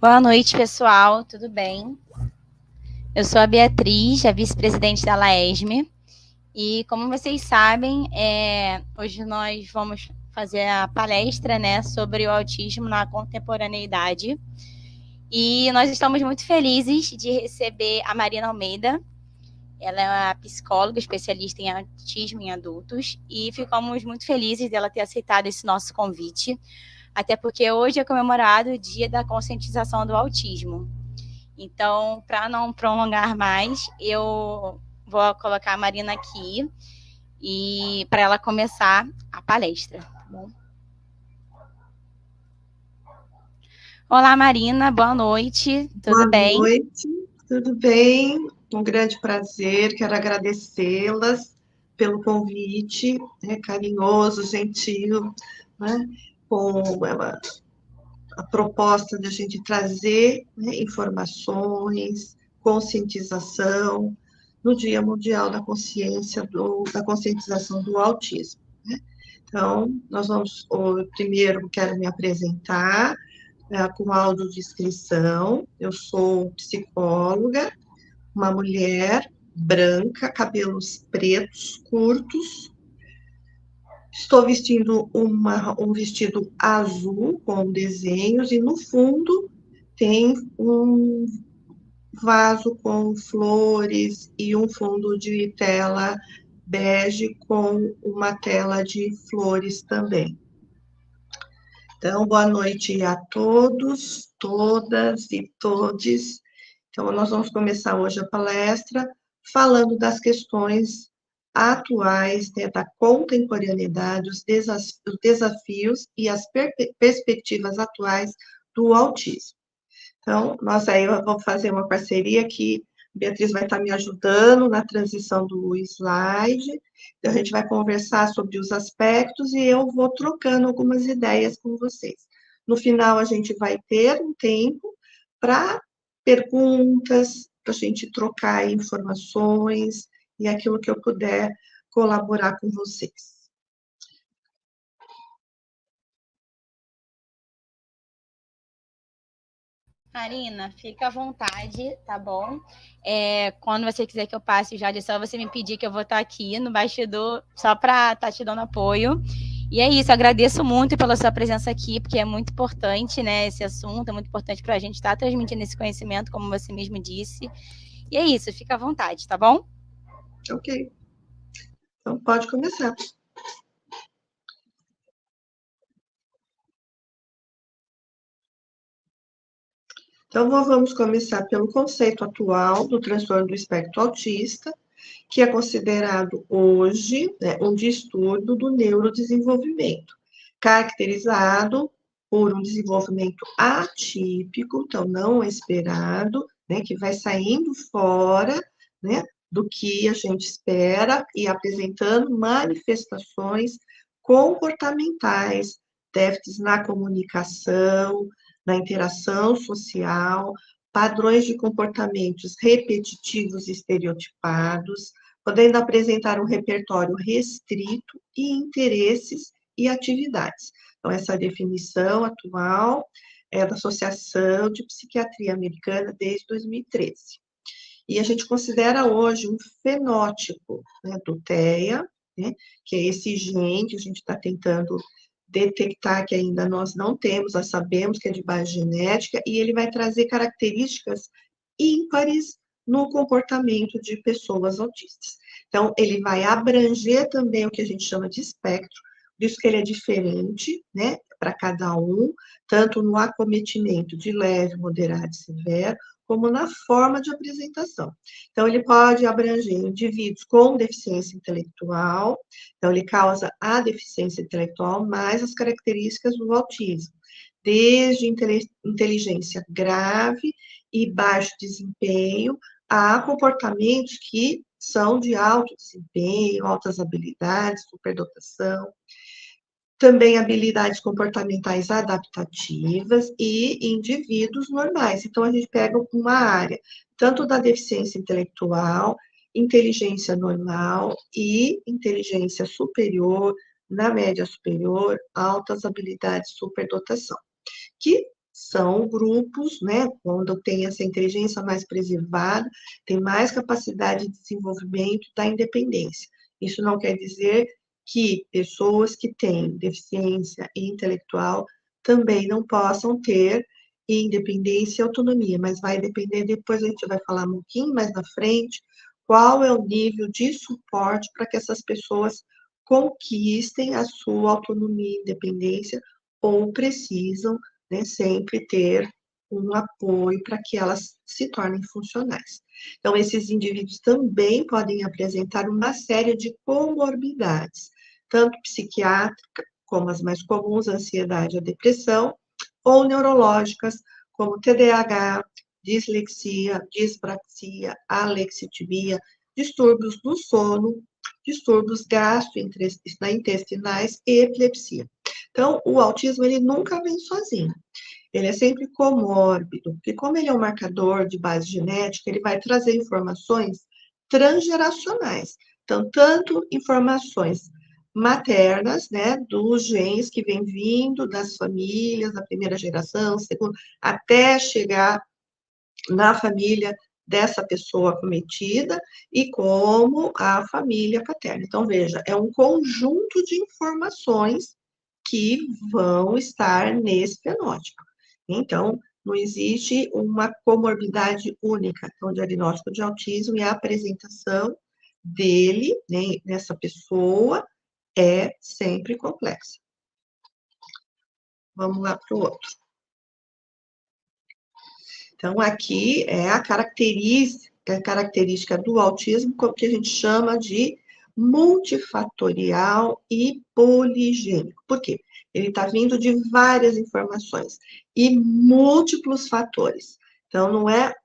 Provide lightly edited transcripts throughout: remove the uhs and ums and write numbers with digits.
Boa noite, pessoal, tudo bem? Eu sou a Beatriz, a vice-presidente da LAESM, e como vocês sabem, hoje nós vamos fazer a palestra, né, sobre o autismo na contemporaneidade, e nós estamos muito felizes de receber a Marina Almeida. Ela é uma psicóloga especialista em autismo em adultos, e ficamos muito felizes dela ter aceitado esse nosso convite, até porque hoje é comemorado o Dia da Conscientização do Autismo. Então, para não prolongar mais, eu vou colocar a Marina aqui e para ela começar a palestra. Tá bom? Olá, Marina, boa noite, tudo bem? Boa noite, tudo bem? Um grande prazer, quero agradecê-las pelo convite, carinhoso, gentil, né, com a proposta de a gente trazer, né, informações, conscientização no Dia Mundial da da Conscientização do Autismo, né? Então, primeiro quero me apresentar, com audiodescrição. Eu sou psicóloga, uma mulher branca, cabelos pretos, curtos. Estou vestindo um vestido azul com desenhos e no fundo tem um vaso com flores e um fundo de tela bege com uma tela de flores também. Então, boa noite a todos, todas e todes. Então, nós vamos começar hoje a palestra falando das questões atuais, né, da contemporaneidade, os desafios e as perspectivas atuais do autismo. Então, nós aí vamos fazer uma parceria que a Beatriz vai estar me ajudando na transição do slide. Então, a gente vai conversar sobre os aspectos e eu vou trocando algumas ideias com vocês. No final, a gente vai ter um tempo para perguntas, para a gente trocar informações e aquilo que eu puder colaborar com vocês. Marina, fica à vontade, tá bom? Quando você quiser que eu passe já, é só você me pedir que eu vou estar aqui no bastidor, só para estar te dando apoio. E é isso, agradeço muito pela sua presença aqui, porque é muito importante, né, esse assunto, é muito importante para a gente estar transmitindo esse conhecimento, como você mesmo disse. E é isso, fica à vontade, tá bom? Ok. Então, pode começar. Então, vamos começar pelo conceito atual do transtorno do espectro autista, que é considerado hoje, né, um distúrbio do neurodesenvolvimento, caracterizado por um desenvolvimento atípico, então não esperado, né, que vai saindo fora, né, do que a gente espera e apresentando manifestações comportamentais, déficits na comunicação, na interação social, padrões de comportamentos repetitivos e estereotipados, podendo apresentar um repertório restrito e interesses e atividades. Então, essa definição atual é da Associação de Psiquiatria Americana desde 2013. E a gente considera hoje um fenótipo, né, do TEA, né, que é esse gene que a gente está tentando detectar, que ainda nós não temos, nós sabemos que é de base genética, e ele vai trazer características ímpares no comportamento de pessoas autistas. Então, ele vai abranger também o que a gente chama de espectro, por isso que ele é diferente, né, para cada um, tanto no acometimento de leve, moderado e severo, como na forma de apresentação. Então, ele pode abranger indivíduos com deficiência intelectual, então, ele causa a deficiência intelectual mais as características do autismo, desde inteligência grave e baixo desempenho, a comportamentos que são de alto desempenho, altas habilidades, superdotação, também habilidades comportamentais adaptativas e indivíduos normais. Então, a gente pega uma área, tanto da deficiência intelectual, inteligência normal e inteligência superior, na média superior, altas habilidades, superdotação, que são grupos, né, quando tem essa inteligência mais preservada, tem mais capacidade de desenvolvimento da independência. Isso não quer dizer que pessoas que têm deficiência intelectual também não possam ter independência e autonomia, mas vai depender, depois a gente vai falar um pouquinho mais na frente, qual é o nível de suporte para que essas pessoas conquistem a sua autonomia e independência ou precisam, né, sempre ter um apoio para que elas se tornem funcionais. Então, esses indivíduos também podem apresentar uma série de comorbidades, tanto psiquiátrica, como as mais comuns, a ansiedade, a depressão, ou neurológicas, como TDAH, dislexia, dispraxia, alexitimia, distúrbios do sono, distúrbios gastrointestinais e epilepsia. Então, o autismo, ele nunca vem sozinho. Ele é sempre comórbido, porque como ele é um marcador de base genética, ele vai trazer informações transgeracionais. Então, tanto informações maternas, né, dos genes que vêm vindo das famílias, da primeira geração, segunda, até chegar na família dessa pessoa acometida e como a família paterna. Então, veja, é um conjunto de informações que vão estar nesse fenótipo. Então, não existe uma comorbidade única. Então, o diagnóstico de autismo e a apresentação dele, né, nessa pessoa, é sempre complexa. Vamos lá para o outro. Então, aqui é a característica do autismo, que a gente chama de multifatorial e poligênico. Por quê? Ele está vindo de várias informações e múltiplos fatores. Então, não é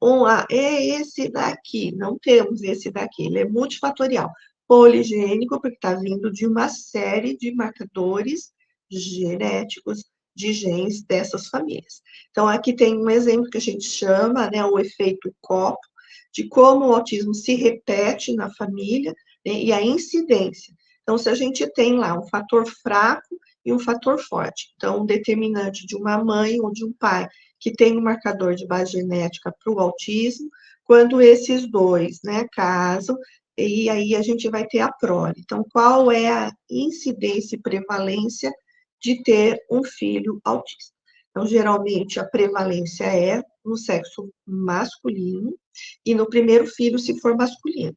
é esse daqui, não temos esse daqui, ele é multifatorial. Poligênico, porque está vindo de uma série de marcadores genéticos de genes dessas famílias. Então, aqui tem um exemplo que a gente chama, né, o efeito copo, de como o autismo se repete na família, né, e a incidência. Então, se a gente tem lá um fator fraco e um fator forte, então, um determinante de uma mãe ou de um pai que tem um marcador de base genética para o autismo, quando esses dois, né, casam, e aí a gente vai ter a prole. Então, qual é a incidência e prevalência de ter um filho autista? Então, geralmente, a prevalência é no sexo masculino, e no primeiro filho, se for masculino.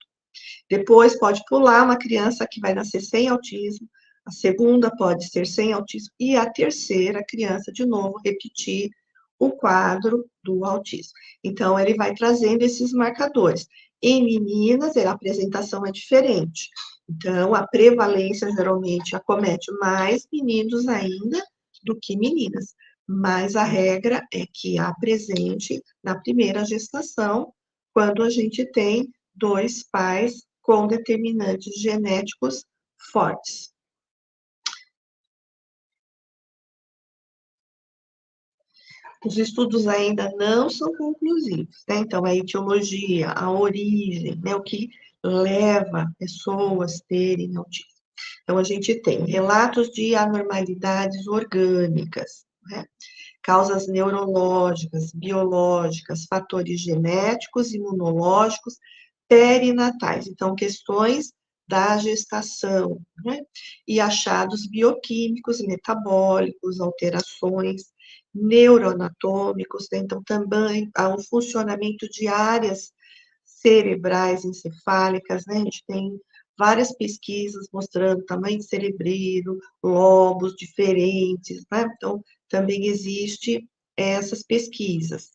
Depois, pode pular uma criança que vai nascer sem autismo, a segunda pode ser sem autismo, e a terceira criança, de novo, repetir o quadro do autismo. Então, ele vai trazendo esses marcadores. Em meninas, a apresentação é diferente. Então, a prevalência geralmente acomete mais meninos ainda do que meninas. Mas a regra é que há presente na primeira gestação, quando a gente tem dois pais com determinantes genéticos fortes. Os estudos ainda não são conclusivos, né? Então, a etiologia, a origem, né? O que leva pessoas a terem autismo. Então, a gente tem relatos de anormalidades orgânicas, né? Causas neurológicas, biológicas, fatores genéticos, imunológicos, perinatais. Então, questões da gestação, né? E achados bioquímicos, metabólicos, alterações neuroanatômicos, né? Então, também há um funcionamento de áreas cerebrais encefálicas, né? A gente tem várias pesquisas mostrando tamanho cerebreiro, lobos diferentes, né? Então, também existe essas pesquisas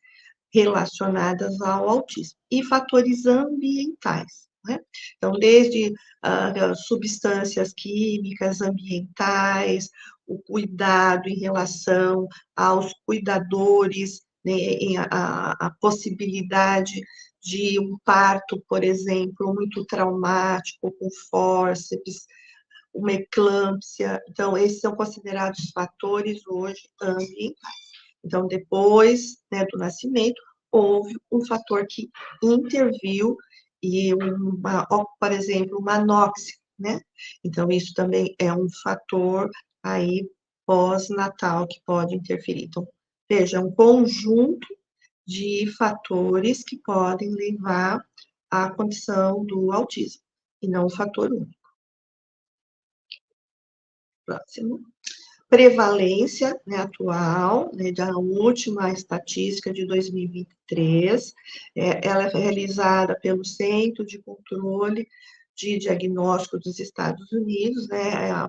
relacionadas ao autismo. E fatores ambientais, né? Então, desde substâncias químicas, ambientais, o cuidado em relação aos cuidadores, né, a possibilidade de um parto, por exemplo, muito traumático, com fórceps, uma eclâmpsia. Então, esses são considerados fatores hoje ambientais. Então, depois, né, do nascimento, houve um fator que interviu e, por exemplo, uma anóxia, né? Então, isso também é um fator aí pós-natal que pode interferir. Então, Veja, é um conjunto de fatores que podem levar à condição do autismo, e não um fator único. Próximo. Prevalência, né, atual, né, da última estatística de 2023, ela é realizada pelo Centro de Controle de Diagnóstico dos Estados Unidos, né,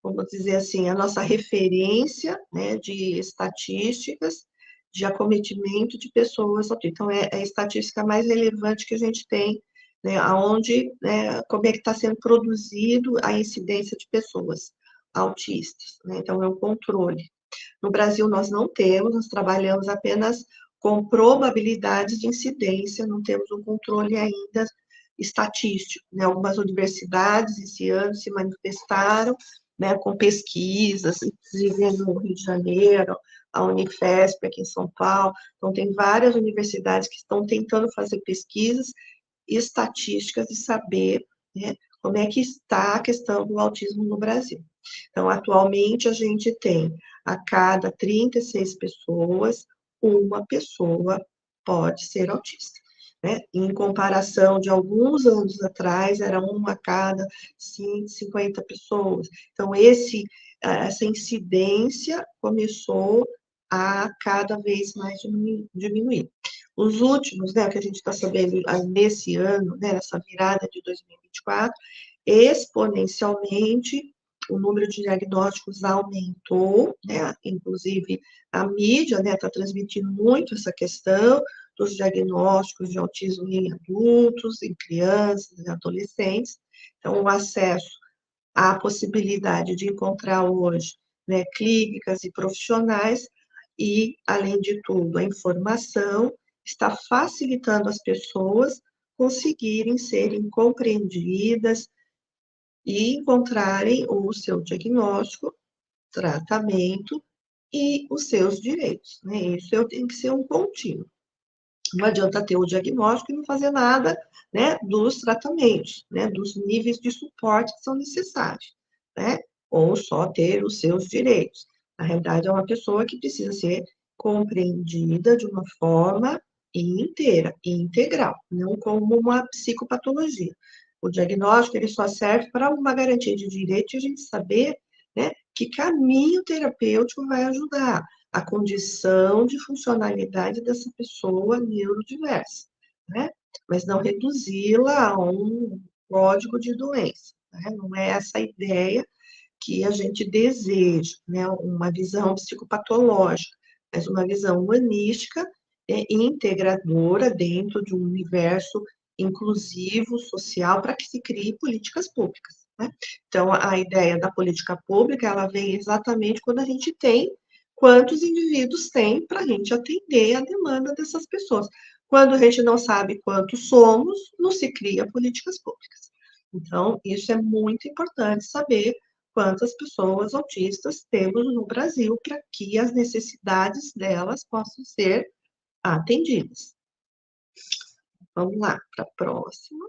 vamos dizer assim, a nossa referência, né, de estatísticas de acometimento de pessoas autistas. Então, é a estatística mais relevante que a gente tem, né, aonde, né, como é que está sendo produzido a incidência de pessoas autistas, né? Então, é um controle. No Brasil, nós não temos, nós trabalhamos apenas com probabilidades de incidência, não temos um controle ainda estatístico, né? Algumas universidades esse ano se manifestaram, né, com pesquisas, inclusive no Rio de Janeiro, a Unifesp aqui em São Paulo, então tem várias universidades que estão tentando fazer pesquisas estatísticas e saber, né, como é que está a questão do autismo no Brasil. Então, atualmente, a gente tem a cada 36 pessoas, uma pessoa pode ser autista. Né? Em comparação de alguns anos atrás, era uma a cada 50 pessoas. Então, essa incidência começou a cada vez mais diminuir. Os últimos, né, que a gente está sabendo nesse ano, né, nessa virada de 2024, exponencialmente o número de diagnósticos aumentou, né, inclusive a mídia, né, está transmitindo muito essa questão dos diagnósticos de autismo em adultos, em crianças, em adolescentes. Então, o acesso à possibilidade de encontrar hoje, né, clínicas e profissionais e, além de tudo, a informação está facilitando as pessoas conseguirem serem compreendidas e encontrarem o seu diagnóstico, tratamento e os seus direitos, né? Isso tem que ser um contínuo. Não adianta ter o diagnóstico e não fazer nada, né, dos tratamentos, né, dos níveis de suporte que são necessários, né? Ou só ter os seus direitos. Na realidade, é uma pessoa que precisa ser compreendida de uma forma inteira e integral, não como uma psicopatologia. O diagnóstico, ele só serve para uma garantia de direito e a gente saber, né, que caminho terapêutico vai ajudar a condição de funcionalidade dessa pessoa neurodiversa, né? Mas não reduzi-la a um código de doença, né? Não é essa a ideia que a gente deseja, né? Uma visão psicopatológica, mas uma visão humanística e integradora dentro de um universo inclusivo, social, para que se crie políticas públicas, né? Então, a ideia da política pública, ela vem exatamente quando a gente tem quantos indivíduos tem para a gente atender a demanda dessas pessoas. Quando a gente não sabe quantos somos, não se cria políticas públicas. Então, isso é muito importante saber quantas pessoas autistas temos no Brasil para que as necessidades delas possam ser atendidas. Vamos lá para a próxima.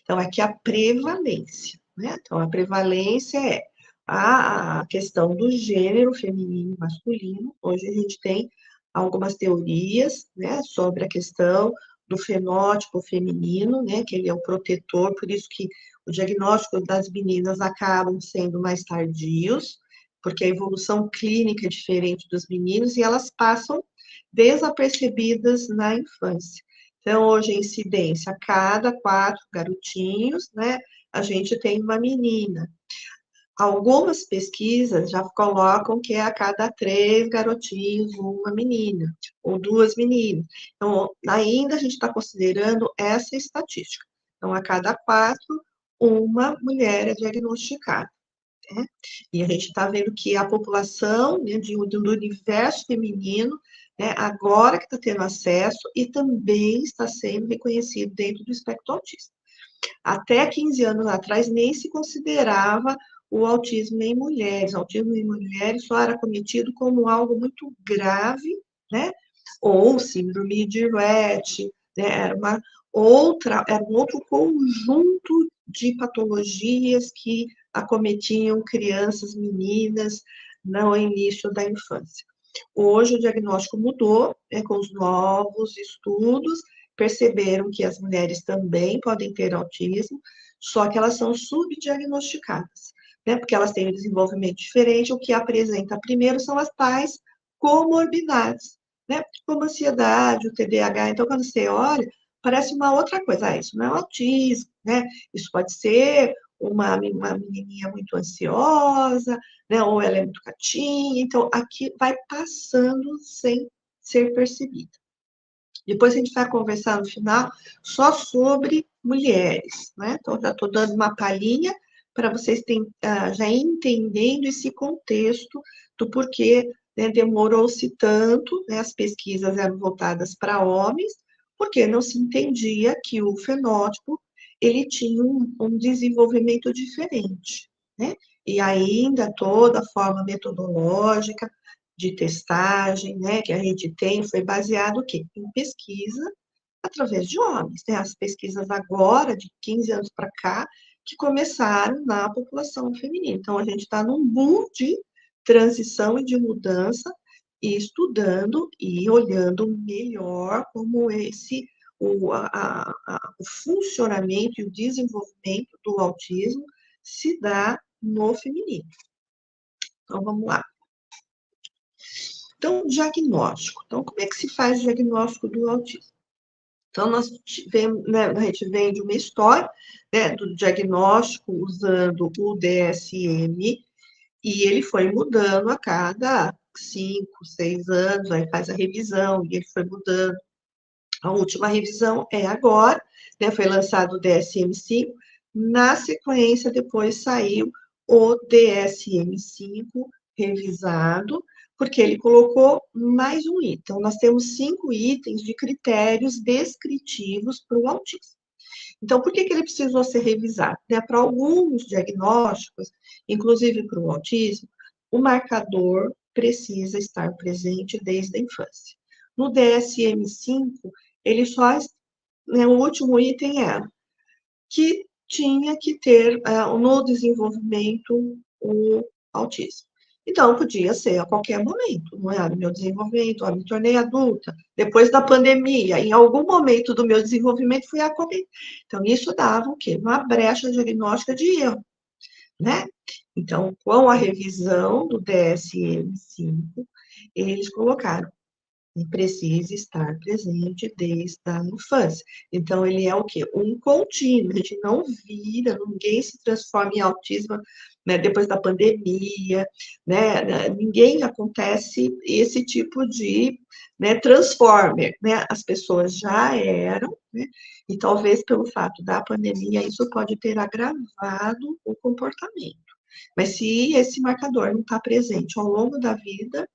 Então, aqui a prevalência, né? Então, a prevalência é a questão do gênero feminino e masculino. Hoje a gente tem algumas teorias, né, sobre a questão do fenótipo feminino, né, que ele é o protetor, por isso que o diagnóstico das meninas acabam sendo mais tardios, porque a evolução clínica é diferente dos meninos e elas passam desapercebidas na infância. Então, hoje, a incidência, a cada 4 garotinhos, né, a gente tem uma menina. Algumas pesquisas já colocam que é a cada 3 garotinhos, uma menina, ou 2 meninas. Então, ainda a gente está considerando essa estatística. Então, a cada 4, uma mulher é diagnosticada. Né? E a gente está vendo que a população, né, do universo feminino, né, agora que está tendo acesso e também está sendo reconhecido dentro do espectro autista. Até 15 anos atrás nem se considerava o autismo em mulheres. O autismo em mulheres só era cometido como algo muito grave, né? Ou síndrome de Rett, né? Era um outro conjunto de patologias que acometiam crianças, meninas, no início da infância. Hoje o diagnóstico mudou, né, com os novos estudos, perceberam que as mulheres também podem ter autismo, só que elas são subdiagnosticadas, né, porque elas têm um desenvolvimento diferente, o que apresenta primeiro são as tais comorbidades, né, como a ansiedade, o TDAH. Então, quando você olha, parece uma outra coisa. Ah, isso não é autismo, né, isso pode ser uma menininha muito ansiosa, né, ou ela é muito quietinha. Então, aqui vai passando sem ser percebida. Depois a gente vai conversar no final só sobre mulheres, né? Então, já estou dando uma palhinha para vocês já entendendo esse contexto do porquê, né, demorou-se tanto, né, as pesquisas eram voltadas para homens, porque não se entendia que o fenótipo ele tinha um desenvolvimento diferente, né? E ainda toda a forma metodológica de testagem, né, que a gente tem, foi baseado o quê? Em pesquisa através de homens, né? As pesquisas agora, de 15 anos para cá, que começaram na população feminina. Então, a gente está num boom de transição e de mudança, e estudando e olhando melhor como o funcionamento e o desenvolvimento do autismo se dá no feminino. Então, vamos lá. Então, diagnóstico. Então, como é que se faz o diagnóstico do autismo? Então, nós tivemos, né, a gente vem de uma história, né, do diagnóstico usando o DSM, e ele foi mudando a cada 5, 6 anos, aí faz a revisão, e ele foi mudando. A última revisão é agora, né, foi lançado o DSM-5, na sequência, depois saiu o DSM-5 revisado, porque ele colocou mais um item. Então, nós temos 5 itens de critérios descritivos para o autismo. Então, por que ele precisou ser revisado? Né, para alguns diagnósticos, inclusive para o autismo, o marcador precisa estar presente desde a infância. No DSM-5, ele só, né, o último item era que tinha que ter no desenvolvimento o autismo. Então, podia ser a qualquer momento, não é? No meu desenvolvimento, eu me tornei adulta, depois da pandemia, em algum momento do meu desenvolvimento fui acometida. Então, isso dava o quê? Uma brecha diagnóstica de erro, né? Então, com a revisão do DSM-5, eles colocaram e precisa estar presente desde a infância. Então, ele é o quê? Um contínuo, a gente não vira, ninguém se transforma em autismo, né, depois da pandemia, né, ninguém acontece esse tipo de, né, transformer, né, as pessoas já eram, né, e talvez pelo fato da pandemia, isso pode ter agravado o comportamento. Mas se esse marcador não está presente ao longo da vida,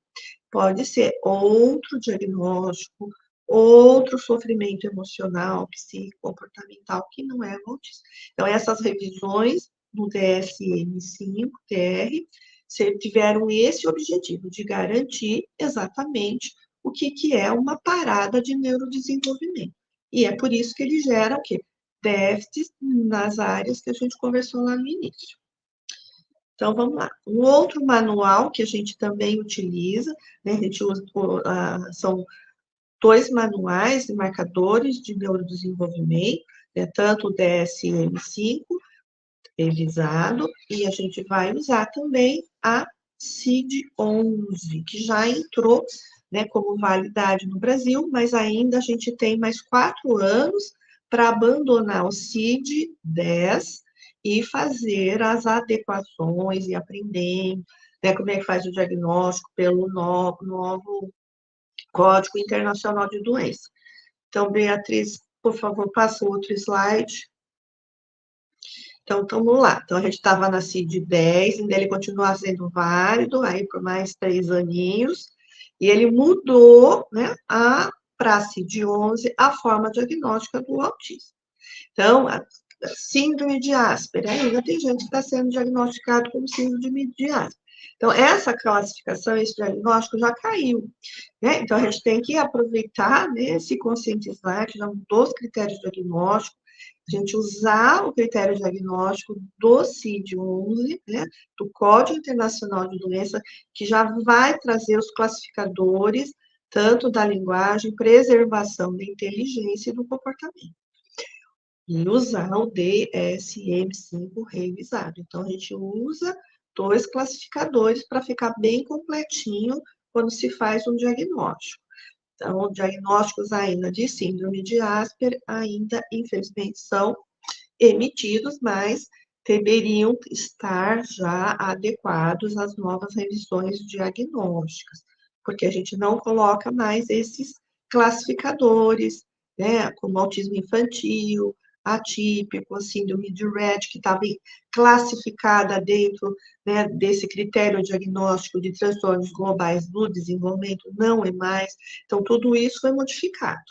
pode ser outro diagnóstico, outro sofrimento emocional, psíquico, comportamental, que não é o autismo. Então, essas revisões do DSM-5, TR, tiveram esse objetivo, de garantir exatamente o que é uma parada de neurodesenvolvimento. E é por isso que ele gera o quê? Déficits nas áreas que a gente conversou lá no início. Então, vamos lá. Um outro manual que a gente também utiliza, né, a gente usa, são 2 manuais de marcadores de neurodesenvolvimento, né, tanto o DSM-5, revisado, e a gente vai usar também a CID-11, que já entrou, né, como validade no Brasil, mas ainda a gente tem mais 4 anos para abandonar o CID-10 e fazer as adequações e aprender, né, como é que faz o diagnóstico pelo novo Código Internacional de Doença. Então, Beatriz, por favor, passa o outro slide. Então, vamos lá. Então, a gente estava na CID-10, ainda ele continua sendo válido, aí por mais 3 aninhos, e ele mudou, né, para a CID-11, a forma diagnóstica do autismo. Então, a síndrome de Asperger, ainda tem gente que está sendo diagnosticado como síndrome de Asperger. Então, essa classificação, esse diagnóstico já caiu, né? Então, a gente tem que aproveitar, né, se conscientizar que já mudou os critérios diagnósticos, A gente usar o critério diagnóstico do CID-11, né, do Código Internacional de Doença, que já vai trazer os classificadores, tanto da linguagem, preservação da inteligência e do comportamento. E usar o DSM-5 revisado. Então, a gente usa 2 classificadores para ficar bem completinho quando se faz um diagnóstico. Então, diagnósticos ainda de síndrome de Asper ainda, infelizmente, são emitidos, mas deveriam estar já adequados às novas revisões diagnósticas, porque a gente não coloca mais esses classificadores, né, como autismo infantil, atípico, síndrome de Rett, que estava classificada dentro, né, desse critério diagnóstico de transtornos globais do desenvolvimento, não é mais. Então, tudo isso foi modificado,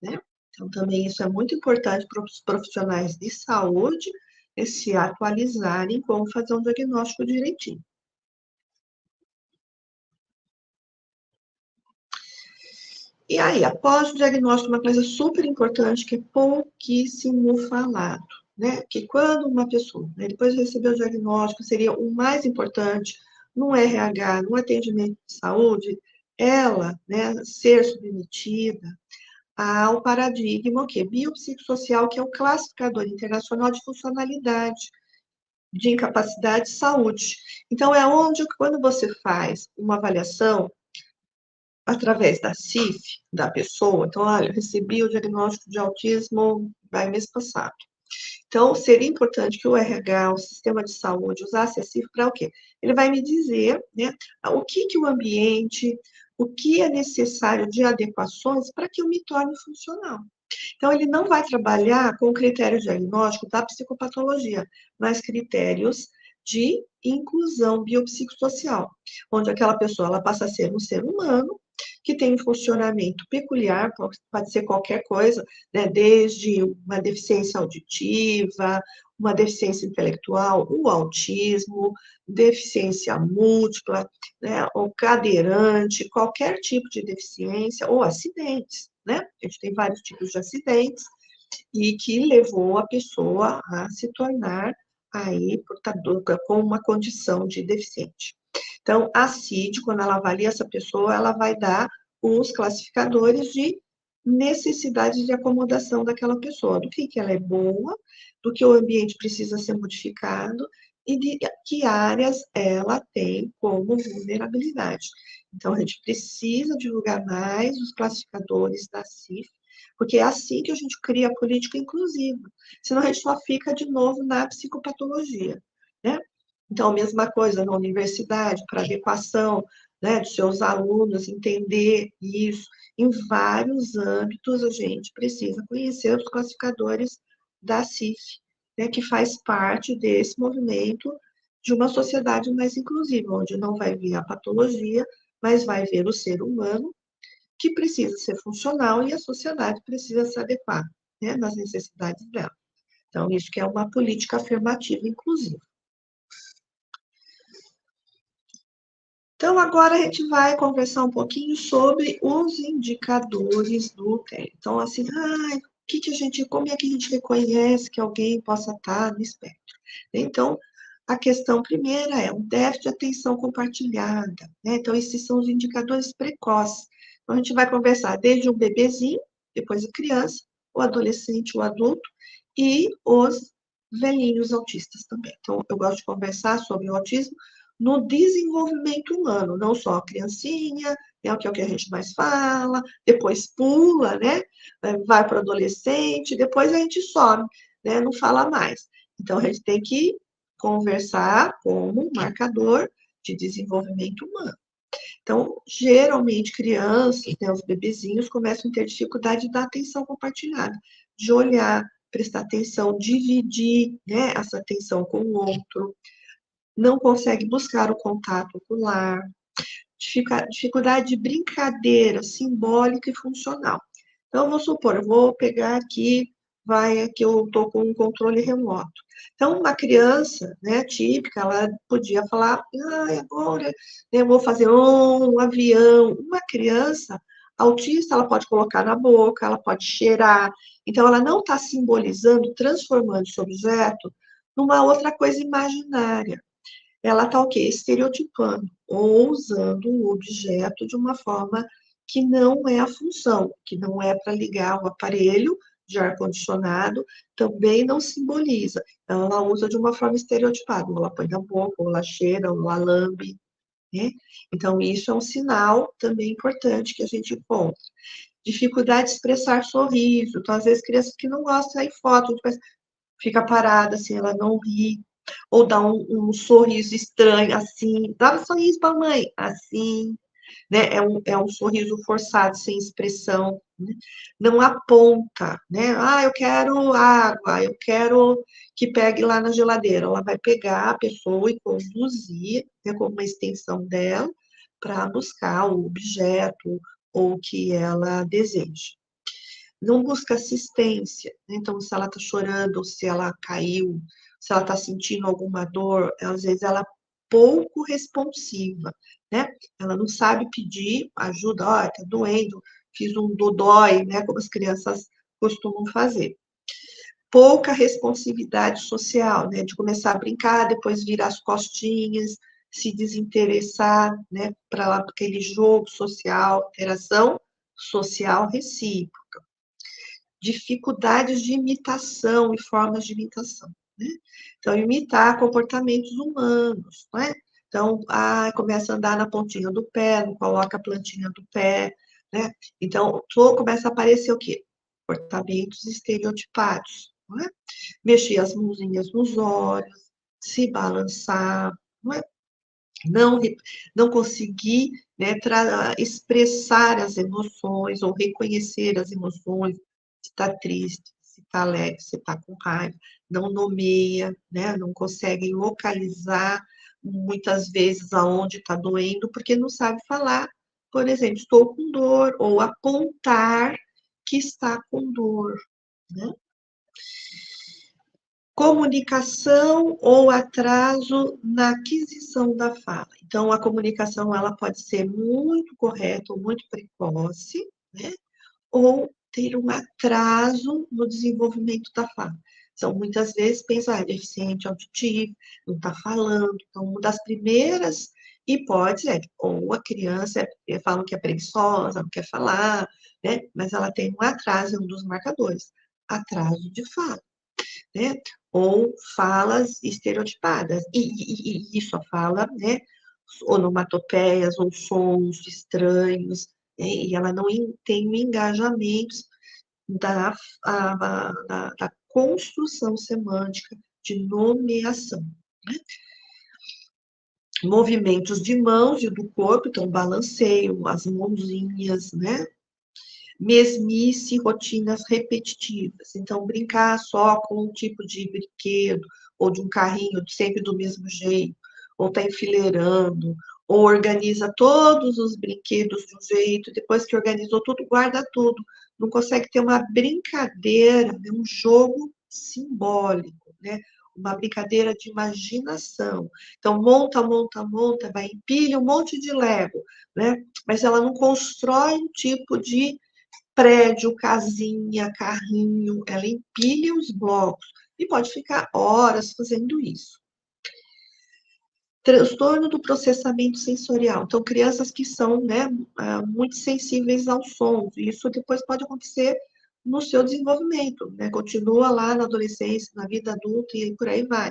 né? Então, também isso é muito importante para os profissionais de saúde, se atualizarem como fazer um diagnóstico direitinho. E aí, após o diagnóstico, uma coisa super importante que é pouquíssimo falado, né? Que quando uma pessoa, né, depois de receber o diagnóstico, seria o mais importante no RH, no atendimento de saúde, ela, né, ser submetida ao paradigma que biopsicossocial, que é o classificador internacional de funcionalidade, de incapacidade de saúde. Então, é onde, quando você faz uma avaliação através da CIF da pessoa, então, olha, eu recebi o diagnóstico de autismo mês passado. Então, seria importante que o RH, o sistema de saúde, usasse a CIF para o quê? Ele vai me dizer, né, o que o ambiente, o que é necessário de adequações para que eu me torne funcional. Então, ele não vai trabalhar com o critério diagnóstico da psicopatologia, mas critérios de inclusão biopsicossocial, onde aquela pessoa ela passa a ser um ser humano que tem um funcionamento peculiar, pode ser qualquer coisa, né, desde uma deficiência auditiva, uma deficiência intelectual, o autismo, deficiência múltipla, né, ou cadeirante, qualquer tipo de deficiência, ou acidentes, né? A gente tem vários tipos de acidentes, e que levou a pessoa a se tornar aí portadora com uma condição de deficiente. Então, a CID, quando ela avalia essa pessoa, ela vai dar os classificadores de necessidade de acomodação daquela pessoa, do que ela é boa, do que o ambiente precisa ser modificado e de que áreas ela tem como vulnerabilidade. Então, a gente precisa divulgar mais os classificadores da CIF, porque é assim que a gente cria a política inclusiva, senão a gente só fica de novo na psicopatologia, né? Então, a mesma coisa na universidade, para adequação, né, dos seus alunos, entender isso. Em vários âmbitos, a gente precisa conhecer os classificadores da CIF, né, que faz parte desse movimento de uma sociedade mais inclusiva, onde não vai vir a patologia, mas vai ver o ser humano, que precisa ser funcional e a sociedade precisa se adequar, né, nas necessidades dela. Então, isso que é uma política afirmativa inclusiva. Então, agora a gente vai conversar um pouquinho sobre os indicadores do TEA. Então, assim, como é que a gente reconhece que alguém possa estar no espectro? Então, a questão primeira é um déficit de atenção compartilhada, né? Então, esses são os indicadores precoces. Então, a gente vai conversar desde um bebezinho, depois a criança, o adolescente, o adulto e os velhinhos autistas também. Então, eu gosto de conversar sobre o autismo no desenvolvimento humano, não só a criancinha, né, que é o que a gente mais fala, depois pula, né, vai para o adolescente, depois a gente some, né, não fala mais. Então, a gente tem que conversar como marcador de desenvolvimento humano. Então, geralmente, crianças, né, os bebezinhos, começam a ter dificuldade da atenção compartilhada, de olhar, prestar atenção, dividir, né, essa atenção com o outro, não consegue buscar o contato ocular, dificuldade de brincadeira simbólica e funcional. Então, vou supor, eu vou pegar aqui, aqui eu estou com um controle remoto. Então, uma criança, né, típica, ela podia falar, agora eu vou fazer um avião. Uma criança Autista, ela pode colocar na boca, ela pode cheirar. Então, ela não está simbolizando, transformando esse objeto numa outra coisa imaginária. Ela está o quê? Estereotipando, ou usando o objeto de uma forma que não é a função, que não é para ligar o aparelho de ar-condicionado, também não simboliza. Então, ela usa de uma forma estereotipada, ou ela põe na boca, ou ela cheira, ou ela lambe, né? Então, isso é um sinal também importante que a gente encontra. Dificuldade de expressar sorriso. Então, às vezes, crianças que não gostam de sair foto, fica parada, assim, ela não ri, ou dá um sorriso estranho, assim, dá um sorriso para a mãe, assim, né? É um sorriso forçado, sem expressão, né? Não aponta, né? Ah, eu quero água, eu quero que pegue lá na geladeira. Ela vai pegar a pessoa e conduzir, né, como uma extensão dela, para buscar o objeto ou o que ela deseja. Não busca assistência, né? Então, se ela está chorando, ou se ela caiu, se ela está sentindo alguma dor, às vezes ela é pouco responsiva, né? Ela não sabe pedir ajuda, ó, tá doendo, fiz um dodói, né? Como as crianças costumam fazer. Pouca responsividade social, né? De começar a brincar, depois virar as costinhas, se desinteressar, né? Para aquele jogo social, interação social recíproca. Dificuldades de imitação e formas de imitação, né? Então, imitar comportamentos humanos, né? Então, começa a andar na pontinha do pé, não coloca a plantinha do pé, né? Então, começa a aparecer o quê? Comportamentos estereotipados, não é? Mexer as mãozinhas nos olhos, se balançar, não é? Não, não conseguir, né, expressar as emoções ou reconhecer as emoções, se está triste, se está alegre, se está com raiva, não nomeia, né, não consegue localizar muitas vezes aonde está doendo, porque não sabe falar, por exemplo, estou com dor, ou apontar que está com dor, né? Comunicação ou atraso na aquisição da fala. Então, a comunicação ela pode ser muito correta ou muito precoce, né? Ou ter um atraso no desenvolvimento da fala. Então, muitas vezes pensa, é deficiente auditivo, não está falando. Então, uma das primeiras hipóteses é, ou a criança falam que é preguiçosa, não quer falar, né? Mas ela tem um atraso, é um dos marcadores, atraso de fala, né? Ou falas estereotipadas, e isso a fala, né? Onomatopeias ou sons estranhos, né? E ela não tem o engajamento da construção semântica de nomeação, né? Movimentos de mãos e do corpo, então balanceio, as mãozinhas, né? Mesmice, rotinas repetitivas. Então, brincar só com um tipo de brinquedo, ou de um carrinho sempre do mesmo jeito, ou tá enfileirando, ou organiza todos os brinquedos de um jeito, depois que organizou tudo, guarda tudo. Não consegue ter uma brincadeira, né? Um jogo simbólico, né? Uma brincadeira de imaginação. Então, monta, monta, monta, vai empilha um monte de Lego, né? Mas ela não constrói um tipo de prédio, casinha, carrinho, ela empilha os blocos e pode ficar horas fazendo isso. Transtorno do processamento sensorial. Então, crianças que são, né, muito sensíveis aos sons, e isso depois pode acontecer no seu desenvolvimento, né, continua lá na adolescência, na vida adulta e por aí vai.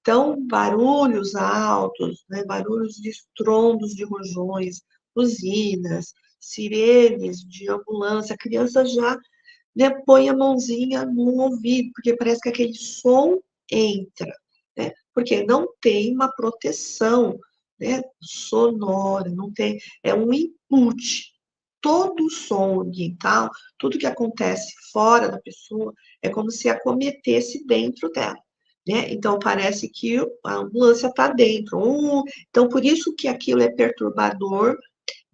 Então, barulhos altos, né, barulhos de estrondos de rojões, buzinas, sirenes de ambulância, a criança já, né, põe a mãozinha no ouvido, porque parece que aquele som entra, né? Porque não tem uma proteção, né, sonora, não tem, é um input. Todo som ambiental, tudo que acontece fora da pessoa, é como se acometesse dentro dela, né? Então, parece que a ambulância está dentro. Então, por isso que aquilo é perturbador,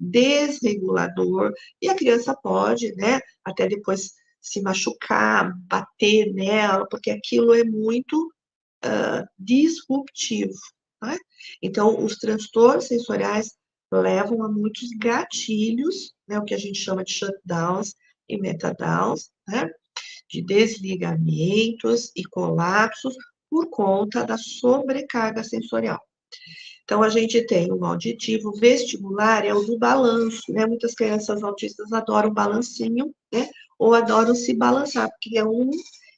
desregulador, e a criança pode, né, até depois se machucar, bater nela, porque aquilo é muito disruptivo, né? Então, os transtornos sensoriais levam a muitos gatilhos, né, o que a gente chama de shutdowns e metadowns, né, de desligamentos e colapsos por conta da sobrecarga sensorial. Então, a gente tem o auditivo vestibular, é o do balanço, né? Muitas crianças autistas adoram balancinho, né? Ou adoram se balançar, porque é um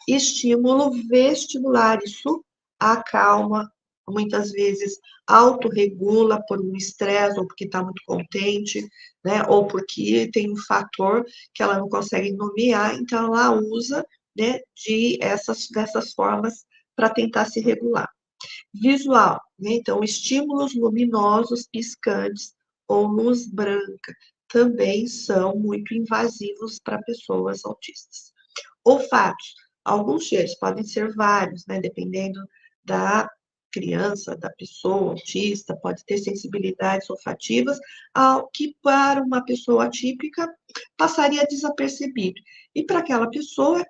estímulo vestibular. Isso acalma, muitas vezes autorregula por um estresse, ou porque está muito contente, né? Ou porque tem um fator que ela não consegue nomear, então ela usa, né, dessas formas para tentar se regular. Visual, né? Então, estímulos luminosos, piscantes ou luz branca também são muito invasivos para pessoas autistas. Olfatos, alguns cheiros, podem ser vários, né? Dependendo da criança, da pessoa autista, pode ter sensibilidades olfativas, ao que para uma pessoa atípica passaria desapercebido. E para aquela pessoa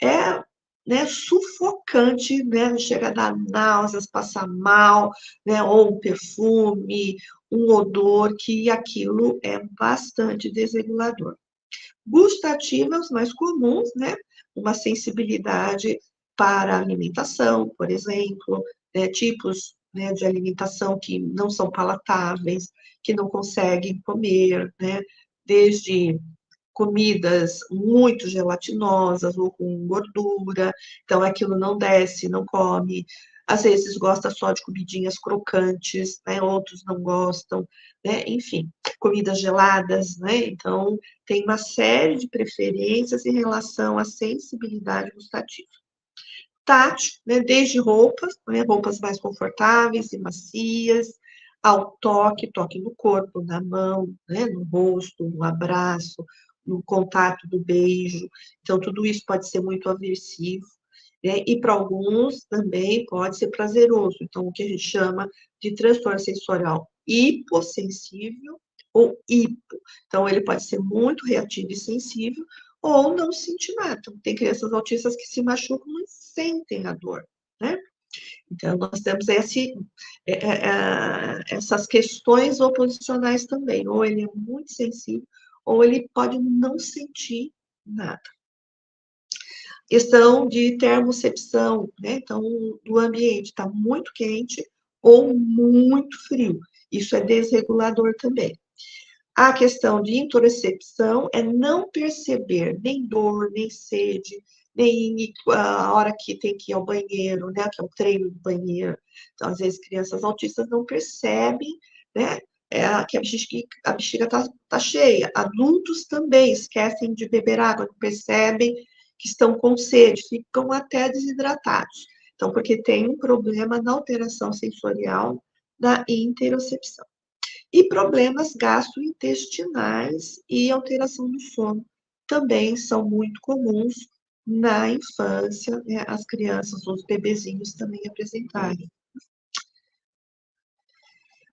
é, né, sufocante, né, chega a dar náuseas, passar mal, né, ou um perfume, um odor, que aquilo é bastante desregulador. Gustativas mais comuns, né, uma sensibilidade para a alimentação, por exemplo, né, tipos, né, de alimentação que não são palatáveis, que não conseguem comer, né, desde comidas muito gelatinosas ou com gordura, então aquilo não desce, não come. Às vezes gosta só de comidinhas crocantes, né? Outros não gostam, né? Enfim, comidas geladas, né? Então, tem uma série de preferências em relação à sensibilidade gustativa. Tátil, né? Desde roupas, né? Roupas mais confortáveis e macias, ao toque, toque no corpo, na mão, né? No rosto, no abraço, no contato do beijo. Então, tudo isso pode ser muito aversivo, né? E para alguns também pode ser prazeroso. Então, o que a gente chama de transtorno sensorial hipossensível ou hipo. Então, ele pode ser muito reativo e sensível, ou não sentir nada. Então, tem crianças autistas que se machucam e sentem a dor, né? Então, nós temos essas questões oposicionais também. Ou ele é muito sensível, ou ele pode não sentir nada. Questão de termocepção, né? Então, do ambiente está muito quente ou muito frio. Isso é desregulador também. A questão de interocepção é não perceber nem dor, nem sede, nem a hora que tem que ir ao banheiro, né? Que é o treino do banheiro. Então, às vezes, crianças autistas não percebem, né? Que a bexiga está cheia. Adultos também esquecem de beber água, não percebem que estão com sede, ficam até desidratados. Então, porque tem um problema na alteração sensorial da interocepção. E problemas gastrointestinais e alteração do sono também são muito comuns na infância, né, as crianças, os bebezinhos também apresentarem.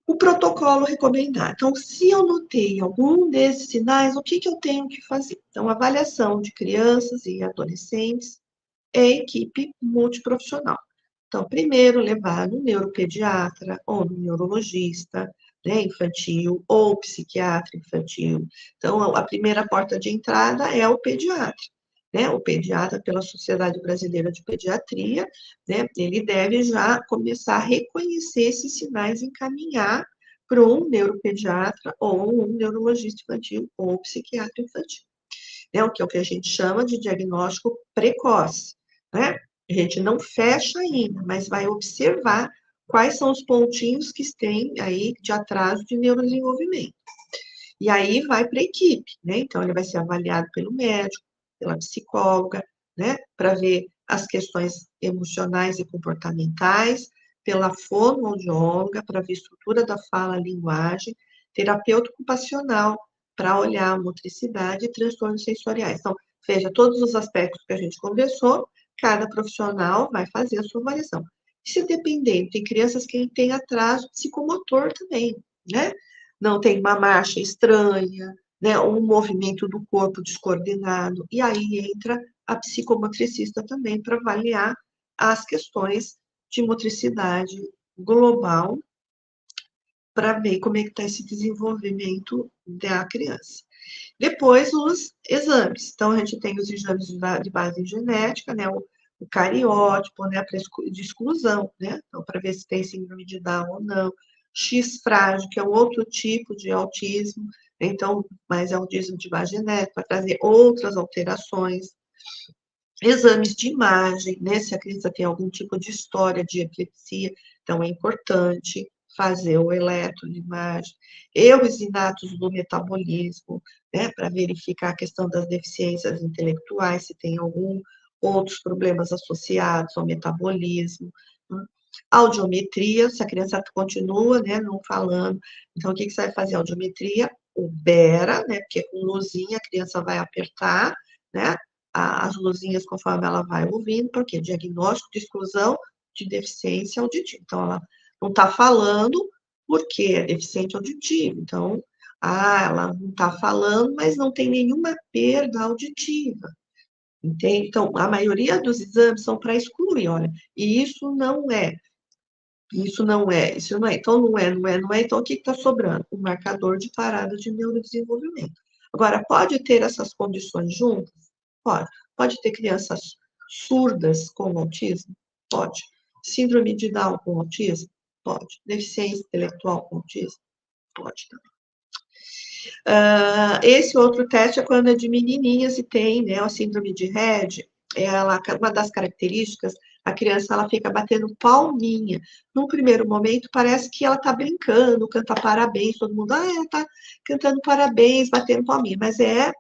O protocolo recomendado. Então, se eu notei algum desses sinais, o que eu tenho que fazer? Então, avaliação de crianças e adolescentes é equipe multiprofissional. Então, primeiro, levar no neuropediatra ou no neurologista, né, infantil, ou psiquiatra infantil. Então, a primeira porta de entrada é o pediatra, né? O pediatra, pela Sociedade Brasileira de Pediatria, né, ele deve já começar a reconhecer esses sinais e encaminhar para um neuropediatra ou um neurologista infantil ou psiquiatra infantil, né? O que é o que a gente chama de diagnóstico precoce, né? A gente não fecha ainda, mas vai observar quais são os pontinhos que têm aí de atraso de neurodesenvolvimento. E aí vai para a equipe, né? Então, ele vai ser avaliado pelo médico, pela psicóloga, né? Para ver as questões emocionais e comportamentais, pela fonoaudióloga, para ver a estrutura da fala, a linguagem, terapeuta ocupacional, para olhar a motricidade e transtornos sensoriais. Então, veja, todos os aspectos que a gente conversou, cada profissional vai fazer a sua avaliação. E se dependendo, tem crianças que têm atraso psicomotor também, né? Não tem uma marcha estranha, né? Um movimento do corpo descoordenado. E aí entra a psicomotricista também para avaliar as questões de motricidade global para ver como é que está esse desenvolvimento da criança. Depois, os exames. Então, a gente tem os exames de base genética, né? O cariótipo, né? De exclusão, né? Então, para ver se tem síndrome de Down ou não. X frágil, que é um outro tipo de autismo. Então, mas é autismo de base genética, para trazer outras alterações. Exames de imagem, né? Se a criança tem algum tipo de história de epilepsia, então é importante fazer o eletro de imagem. Erros inatos do metabolismo, né? Para verificar a questão das deficiências intelectuais, se tem algum outros problemas associados ao metabolismo. Né? Audiometria, se a criança continua, né, não falando, então o que você vai fazer? Audiometria, o BERA, né, porque com luzinha a criança vai apertar, né, as luzinhas conforme ela vai ouvindo, porque diagnóstico de exclusão de deficiência auditiva. Então, ela não está falando porque é deficiente auditivo. Então, ela não está falando, mas não tem nenhuma perda auditiva. Entende? Então, a maioria dos exames são para excluir, olha, e isso não é. Isso não é, isso não é. Então, não é. Então, o que está sobrando? O marcador de parada de neurodesenvolvimento. Agora, pode ter essas condições juntas? Pode. Pode ter crianças surdas com autismo? Pode. Síndrome de Down com autismo? Pode. Deficiência intelectual com autismo? Pode também. Esse outro teste é quando é de menininhas e tem, né, a síndrome de Rett, uma das características, a criança ela fica batendo palminha. Num primeiro momento, parece que ela está brincando, canta parabéns, todo mundo, tá cantando parabéns, batendo palminha, mas é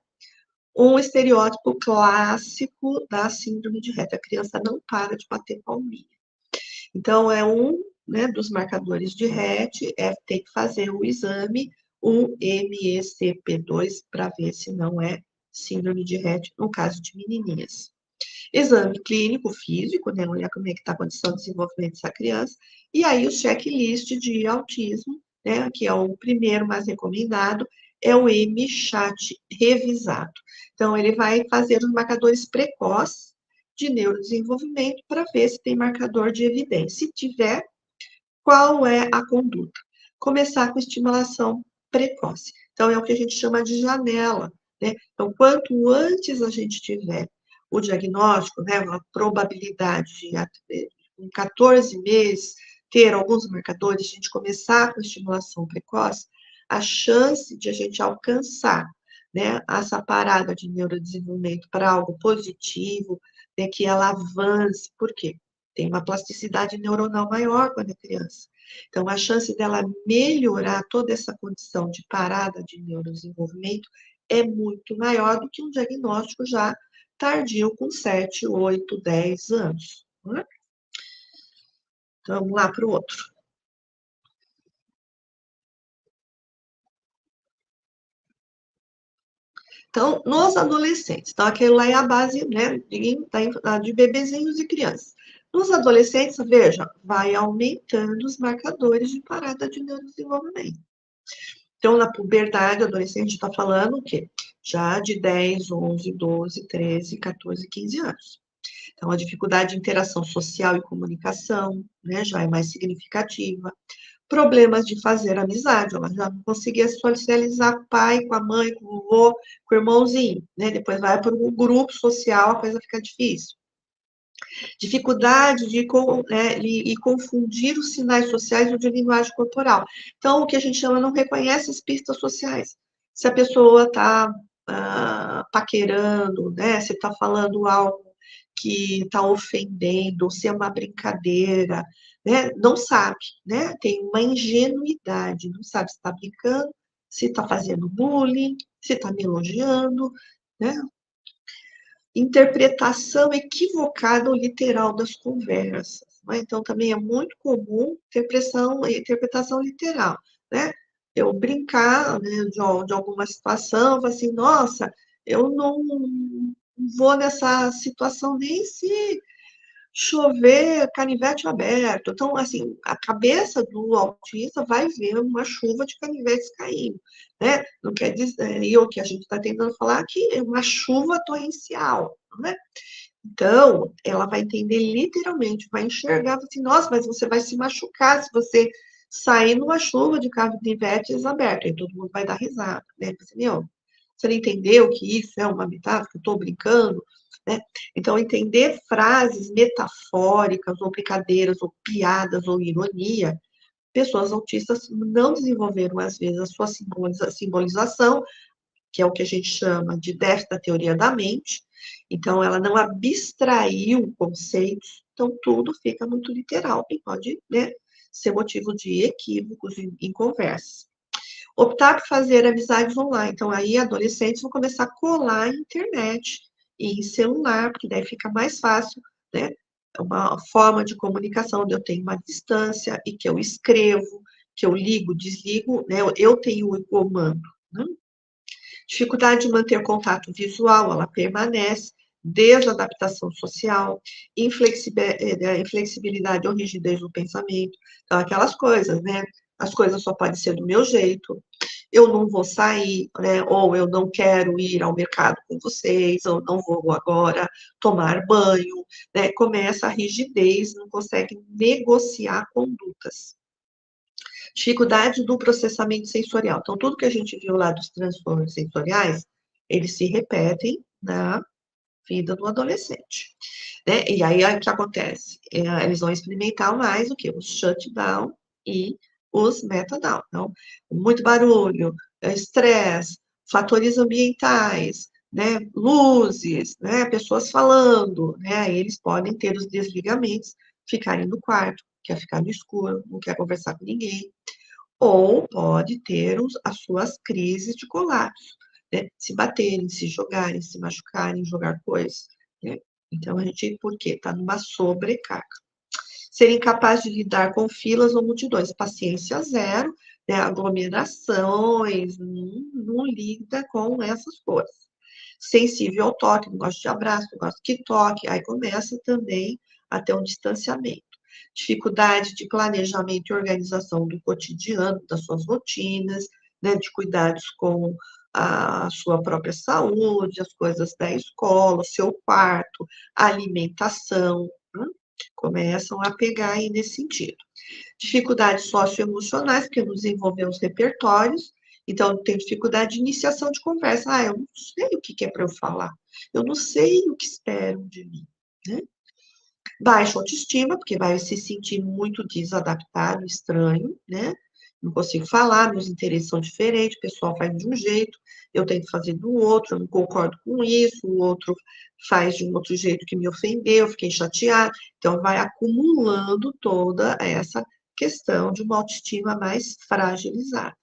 um estereótipo clássico da síndrome de Rett. A criança não para de bater palminha. Então, é um, né, dos marcadores de Rett, é ter que fazer o exame, o MECP2, para ver se não é síndrome de Rett, no caso de menininhas. Exame clínico físico, né, olhar como é que está a condição de desenvolvimento dessa criança, e aí o checklist de autismo, né, que é o primeiro mais recomendado, é o M-Chat revisado. Então, ele vai fazer os marcadores precoces de neurodesenvolvimento para ver se tem marcador de evidência. Se tiver, qual é a conduta? Começar com estimulação precoce. Então, é o que a gente chama de janela, né? Então, quanto antes a gente tiver o diagnóstico, né, a probabilidade de, em 14 meses, ter alguns marcadores, a gente começar com estimulação precoce, a chance de a gente alcançar, né, essa parada de neurodesenvolvimento para algo positivo, né, que ela avance, por quê? Tem uma plasticidade neuronal maior quando é criança. Então, a chance dela melhorar toda essa condição de parada de neurodesenvolvimento é muito maior do que um diagnóstico já tardio com 7, 8, 10 anos. Né? Então, vamos lá para o outro. Então, nos adolescentes, então aquele lá é a base, né, de bebezinhos e crianças. Nos adolescentes, veja, vai aumentando os marcadores de parada de neurodesenvolvimento. Então, na puberdade, adolescente está falando o quê? Já de 10, 11, 12, 13, 14, 15 anos. Então, a dificuldade de interação social e comunicação, né, já é mais significativa. Problemas de fazer amizade, ela já não conseguia socializar com o pai, com a mãe, com o vovô, com o irmãozinho, né? Depois vai para o grupo social, a coisa fica difícil. Dificuldade de confundir os sinais sociais ou de linguagem corporal. Então, o que a gente chama não reconhece as pistas sociais. Se a pessoa está paquerando, né? Se está falando algo que está ofendendo, ou se é uma brincadeira, né? Não sabe, né? Tem uma ingenuidade, não sabe se está brincando, se está fazendo bullying, se está me elogiando, né? Interpretação equivocada ou literal das conversas. Né? Então, também é muito comum interpretação literal. Né? Eu brincar, né, de alguma situação, assim, nossa, eu não vou nessa situação nem se chover canivete aberto. Então, assim, a cabeça do autista vai ver uma chuva de canivetes caindo, né? Não quer dizer, e o que a gente está tentando falar aqui é uma chuva torrencial, né? Então, ela vai entender literalmente, vai enxergar, assim, nossa, mas você vai se machucar se você sair numa chuva de canivetes aberto, aí todo mundo vai dar risada, né? Assim, meu, você não entendeu que isso é uma metáfora, que eu estou brincando, né? Então, entender frases metafóricas, ou brincadeiras, ou piadas, ou ironia, pessoas autistas não desenvolveram, às vezes, a sua simbolização, que é o que a gente chama de déficit da teoria da mente. Então, ela não abstraiu conceitos, então tudo fica muito literal e pode, né, ser motivo de equívocos em conversas. Optar por fazer amizades online. Então, aí adolescentes vão começar a colar em internet e em celular, porque daí fica mais fácil, né? É uma forma de comunicação onde eu tenho uma distância e que eu escrevo, que eu ligo, desligo, né? Eu tenho o comando, né? Dificuldade de manter contato visual, ela permanece, desadaptação social, inflexibilidade ou rigidez no pensamento. Então, aquelas coisas, né? As coisas só podem ser do meu jeito, eu não vou sair, né? Ou eu não quero ir ao mercado com vocês, ou não vou agora tomar banho, né? Começa a rigidez, não consegue negociar condutas. Dificuldade do processamento sensorial. Então, tudo que a gente viu lá dos transtornos sensoriais, eles se repetem na vida do adolescente, né? E aí, o que acontece? Eles vão experimentar mais o que? Os shutdown e os metadown. Então, muito barulho, estresse, fatores ambientais, né? Luzes, né? Pessoas falando, né? Aí eles podem ter os desligamentos, ficarem no quarto, quer ficar no escuro, não quer conversar com ninguém, ou pode ter as suas crises de colapso, né? Se baterem, se jogarem, se machucarem, jogar coisas, né? Então, a gente, por quê? Está numa sobrecarga. Ser incapaz de lidar com filas ou multidões, paciência zero, né? Aglomerações, não lida com essas coisas. Sensível ao toque, não gosta de abraço, não gosta de toque, aí começa também a ter um distanciamento. Dificuldade de planejamento e organização do cotidiano, das suas rotinas, né, de cuidados com a sua própria saúde, as coisas da escola, o seu quarto, a alimentação, né, começam a pegar aí nesse sentido. Dificuldades socioemocionais, porque não desenvolveu os repertórios, então tem dificuldade de iniciação de conversa. Ah, eu não sei o que é para eu falar, eu não sei o que esperam de mim, né? Baixa autoestima, porque vai se sentir muito desadaptado, estranho, né? Não consigo falar, meus interesses são diferentes, o pessoal faz de um jeito, eu tento fazer do outro, eu não concordo com isso, o outro faz de um outro jeito que me ofendeu, fiquei chateada. Então, vai acumulando toda essa questão de uma autoestima mais fragilizada.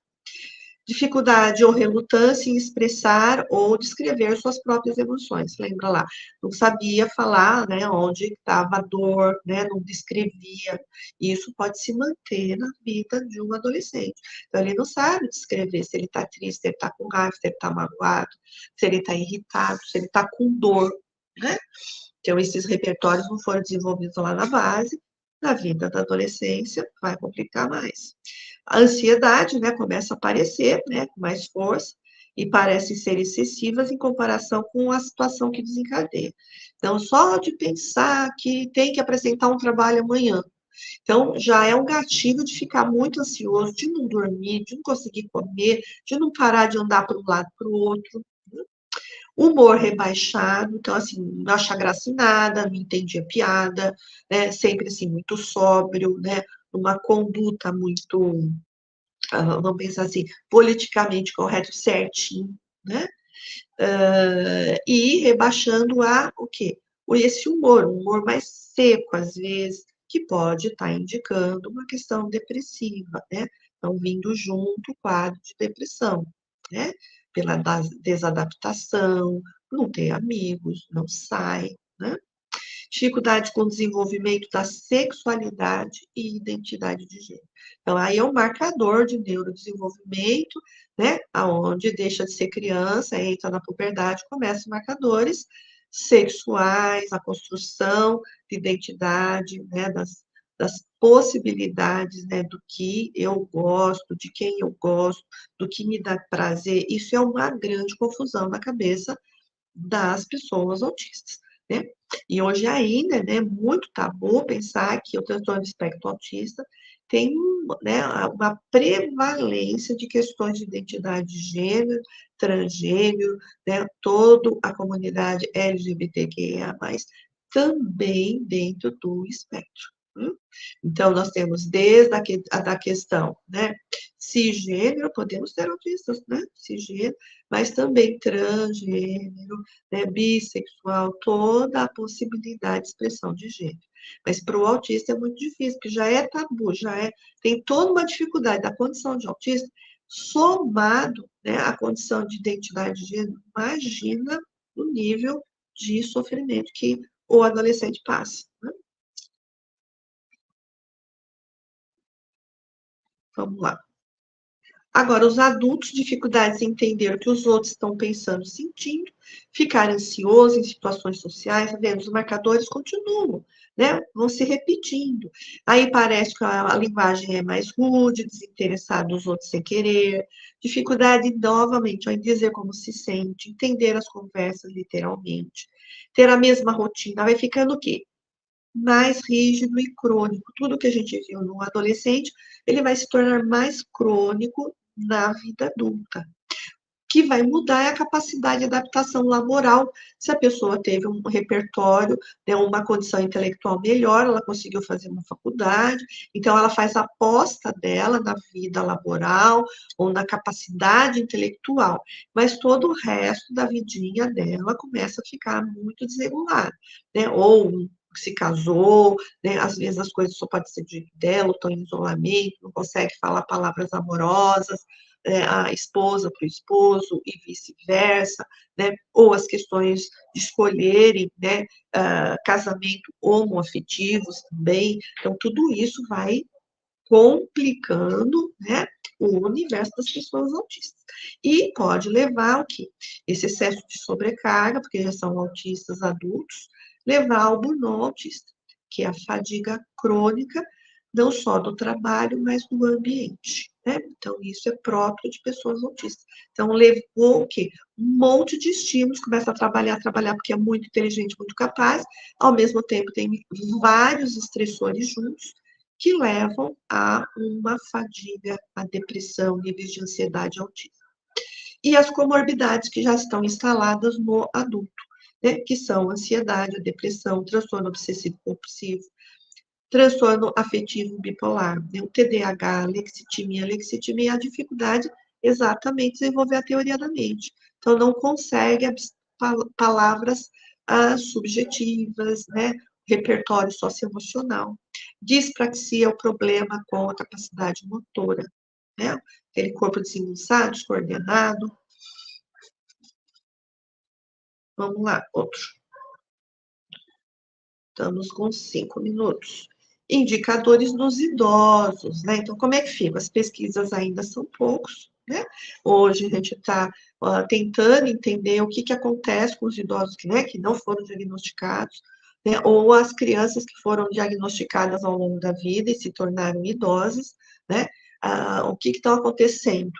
Dificuldade ou relutância em expressar ou descrever suas próprias emoções. Lembra lá? Não sabia falar, né, onde estava a dor, né, não descrevia. Isso pode se manter na vida de um adolescente. Então, ele não sabe descrever se ele está triste, se ele está com raiva, se ele está magoado, se ele está irritado, se ele está com dor, né? Então, esses repertórios não foram desenvolvidos lá na base, na vida da adolescência, vai complicar mais. A ansiedade, né, começa a aparecer, né, com mais força, e parecem ser excessivas em comparação com a situação que desencadeia. Então, só de pensar que tem que apresentar um trabalho amanhã, então já é um gatilho de ficar muito ansioso, de não dormir, de não conseguir comer, de não parar de andar para um lado para o outro. Humor rebaixado, então, assim, não acha graça em nada, não entende a piada, né, sempre, assim, muito sóbrio, né, uma conduta muito, vamos pensar assim, politicamente correto, certinho, né, e rebaixando o quê? Esse humor, um humor mais seco, às vezes, que pode estar indicando uma questão depressiva, né, então, vindo junto o quadro de depressão, né, pela desadaptação, não ter amigos, não sai, né, dificuldade com o desenvolvimento da sexualidade e identidade de gênero. Então, aí é um marcador de neurodesenvolvimento, né? Aonde deixa de ser criança, entra na puberdade, começam os marcadores sexuais, a construção de identidade, né? Das possibilidades, né? Do que eu gosto, de quem eu gosto, do que me dá prazer. Isso é uma grande confusão na cabeça das pessoas autistas, né? E hoje ainda, né, muito tabu pensar que o transtorno do espectro autista tem né, uma prevalência de questões de identidade de gênero, transgênero, né, toda a comunidade LGBTQIA+, também dentro do espectro. Então, nós temos desde a da questão, né, cisgênero, podemos ter autistas, né, cisgênero, mas também transgênero, né, bissexual, toda a possibilidade de expressão de gênero. Mas para o autista é muito difícil, porque já é tabu, tem toda uma dificuldade da condição de autista, somado, né, à condição de identidade de gênero, imagina o nível de sofrimento que o adolescente passa, né? Vamos lá. Agora, os adultos, dificuldades em entender o que os outros estão pensando, sentindo, ficar ansioso em situações sociais, tá vendo? Os marcadores continuam, né? Vão se repetindo. Aí parece que a linguagem é mais rude, desinteressado dos outros sem querer, dificuldade, novamente, em dizer como se sente, entender as conversas literalmente, ter a mesma rotina, vai ficando o quê? Mais rígido e crônico. Tudo que a gente viu no adolescente, ele vai se tornar mais crônico na vida adulta. O que vai mudar é a capacidade de adaptação laboral. Se a pessoa teve um repertório, né, uma condição intelectual melhor, ela conseguiu fazer uma faculdade, então ela faz a aposta dela na vida laboral ou na capacidade intelectual, mas todo o resto da vidinha dela começa a ficar muito desregulado, né? Ou se casou, né? Às vezes as coisas só podem ser de dela, ou estão em isolamento, não consegue falar palavras amorosas, a esposa para o esposo e vice-versa, né? Ou as questões de escolherem, né, casamento homoafetivos também. Então, tudo isso vai complicando, né, o universo das pessoas autistas. E pode levar ao que? Esse excesso de sobrecarga, porque já são autistas adultos, levar ao burnout autista, que é a fadiga crônica, não só do trabalho, mas do ambiente, né? Então, isso é próprio de pessoas autistas. Então, levou o quê? Um monte de estímulos, começa a trabalhar, porque é muito inteligente, muito capaz, ao mesmo tempo tem vários estressores juntos, que levam a uma fadiga, a depressão, níveis de ansiedade e autismo. E as comorbidades que já estão instaladas no adulto, né, que são ansiedade, a depressão, transtorno obsessivo compulsivo, transtorno afetivo bipolar, né, o TDAH, lexitimia, a dificuldade exatamente de desenvolver a teoria da mente. Então, não consegue palavras subjetivas, né, repertório socioemocional. Dispraxia é o problema com a capacidade motora, né, aquele corpo desengonçado, descoordenado. Vamos lá, outro. Estamos com 5 minutos. Indicadores nos idosos, né? Então, como é que fica? As pesquisas ainda são poucos, né? Hoje a gente está tentando entender o que acontece com os idosos né, que não foram diagnosticados, né? Ou as crianças que foram diagnosticadas ao longo da vida e se tornaram idosas, né? O que está acontecendo?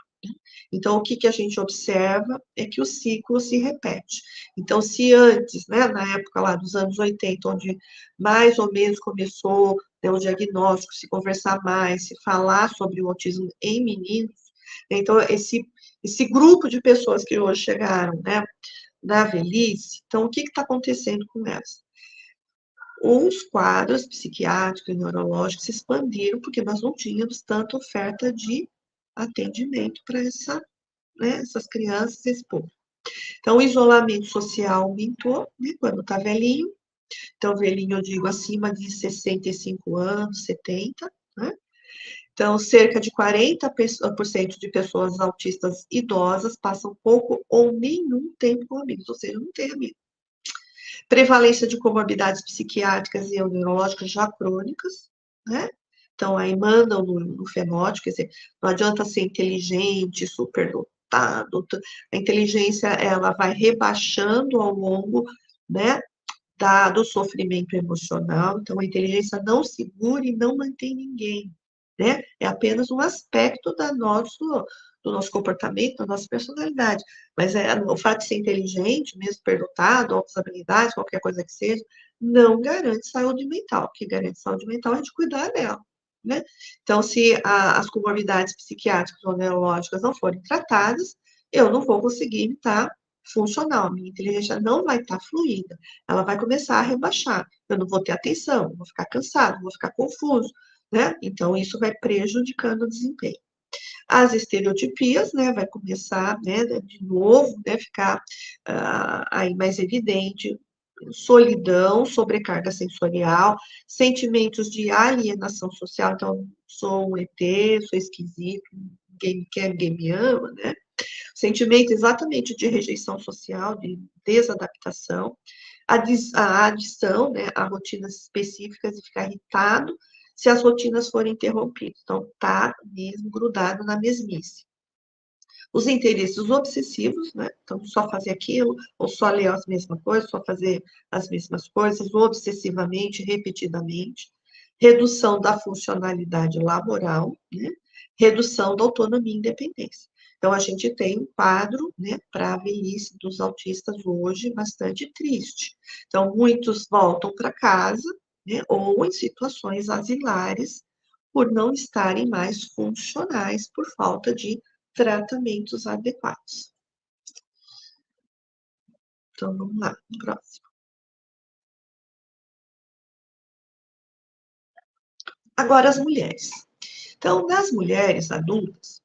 Então, o que a gente observa é que o ciclo se repete. Então, se antes, né, na época lá dos anos 80, onde mais ou menos começou né, o diagnóstico, se conversar mais, se falar sobre o autismo em meninos, então, esse grupo de pessoas que hoje chegaram, né, na velhice, então, o que está acontecendo com elas? Os quadros psiquiátricos e neurológicos se expandiram, porque nós não tínhamos tanta oferta de atendimento para essas crianças, esse povo. Então, o isolamento social aumentou, né, quando está velhinho. Então, velhinho, eu digo, acima de 65 anos, 70, né? Então, cerca de 40% de pessoas autistas idosas passam pouco ou nenhum tempo com amigos, ou seja, não tem amigos. Prevalência de comorbidades psiquiátricas e neurológicas já crônicas, né? Então, aí mandam no fenótipo, quer dizer, não adianta ser inteligente, superdotado, a inteligência, ela vai rebaixando ao longo, né, do sofrimento emocional, então a inteligência não segura e não mantém ninguém, né? É apenas um aspecto do nosso comportamento, da nossa personalidade. Mas o fato de ser inteligente, mesmo superdotado, altas habilidades, qualquer coisa que seja, não garante saúde mental. O que garante saúde mental é de cuidar dela. né? Então, se as comorbidades psiquiátricas ou neurológicas não forem tratadas, eu não vou conseguir estar funcional, minha inteligência não vai estar fluida, ela vai começar a rebaixar, eu não vou ter atenção, vou ficar cansado, vou ficar confuso, né? Então, isso vai prejudicando o desempenho. As estereotipias, né, vai começar, né, de novo, né, ficar aí mais evidente, solidão, sobrecarga sensorial, sentimentos de alienação social, então, sou um ET, sou esquisito, ninguém me quer, ninguém me ama, né, sentimento exatamente de rejeição social, de desadaptação, a adição, né, a rotinas específicas e ficar irritado se as rotinas forem interrompidas. Então, tá mesmo grudado na mesmice. Os interesses obsessivos, né? Então, só fazer aquilo, ou só ler as mesmas coisas, só fazer as mesmas coisas, obsessivamente, repetidamente. Redução da funcionalidade laboral, né? Redução da autonomia e independência. Então, a gente tem um quadro, né, para a velhice dos autistas hoje bastante triste. Então, muitos voltam para casa, né, ou em situações asilares, por não estarem mais funcionais, por falta de tratamentos adequados. Então, vamos lá, próximo. Agora, as mulheres. Então, nas mulheres adultas,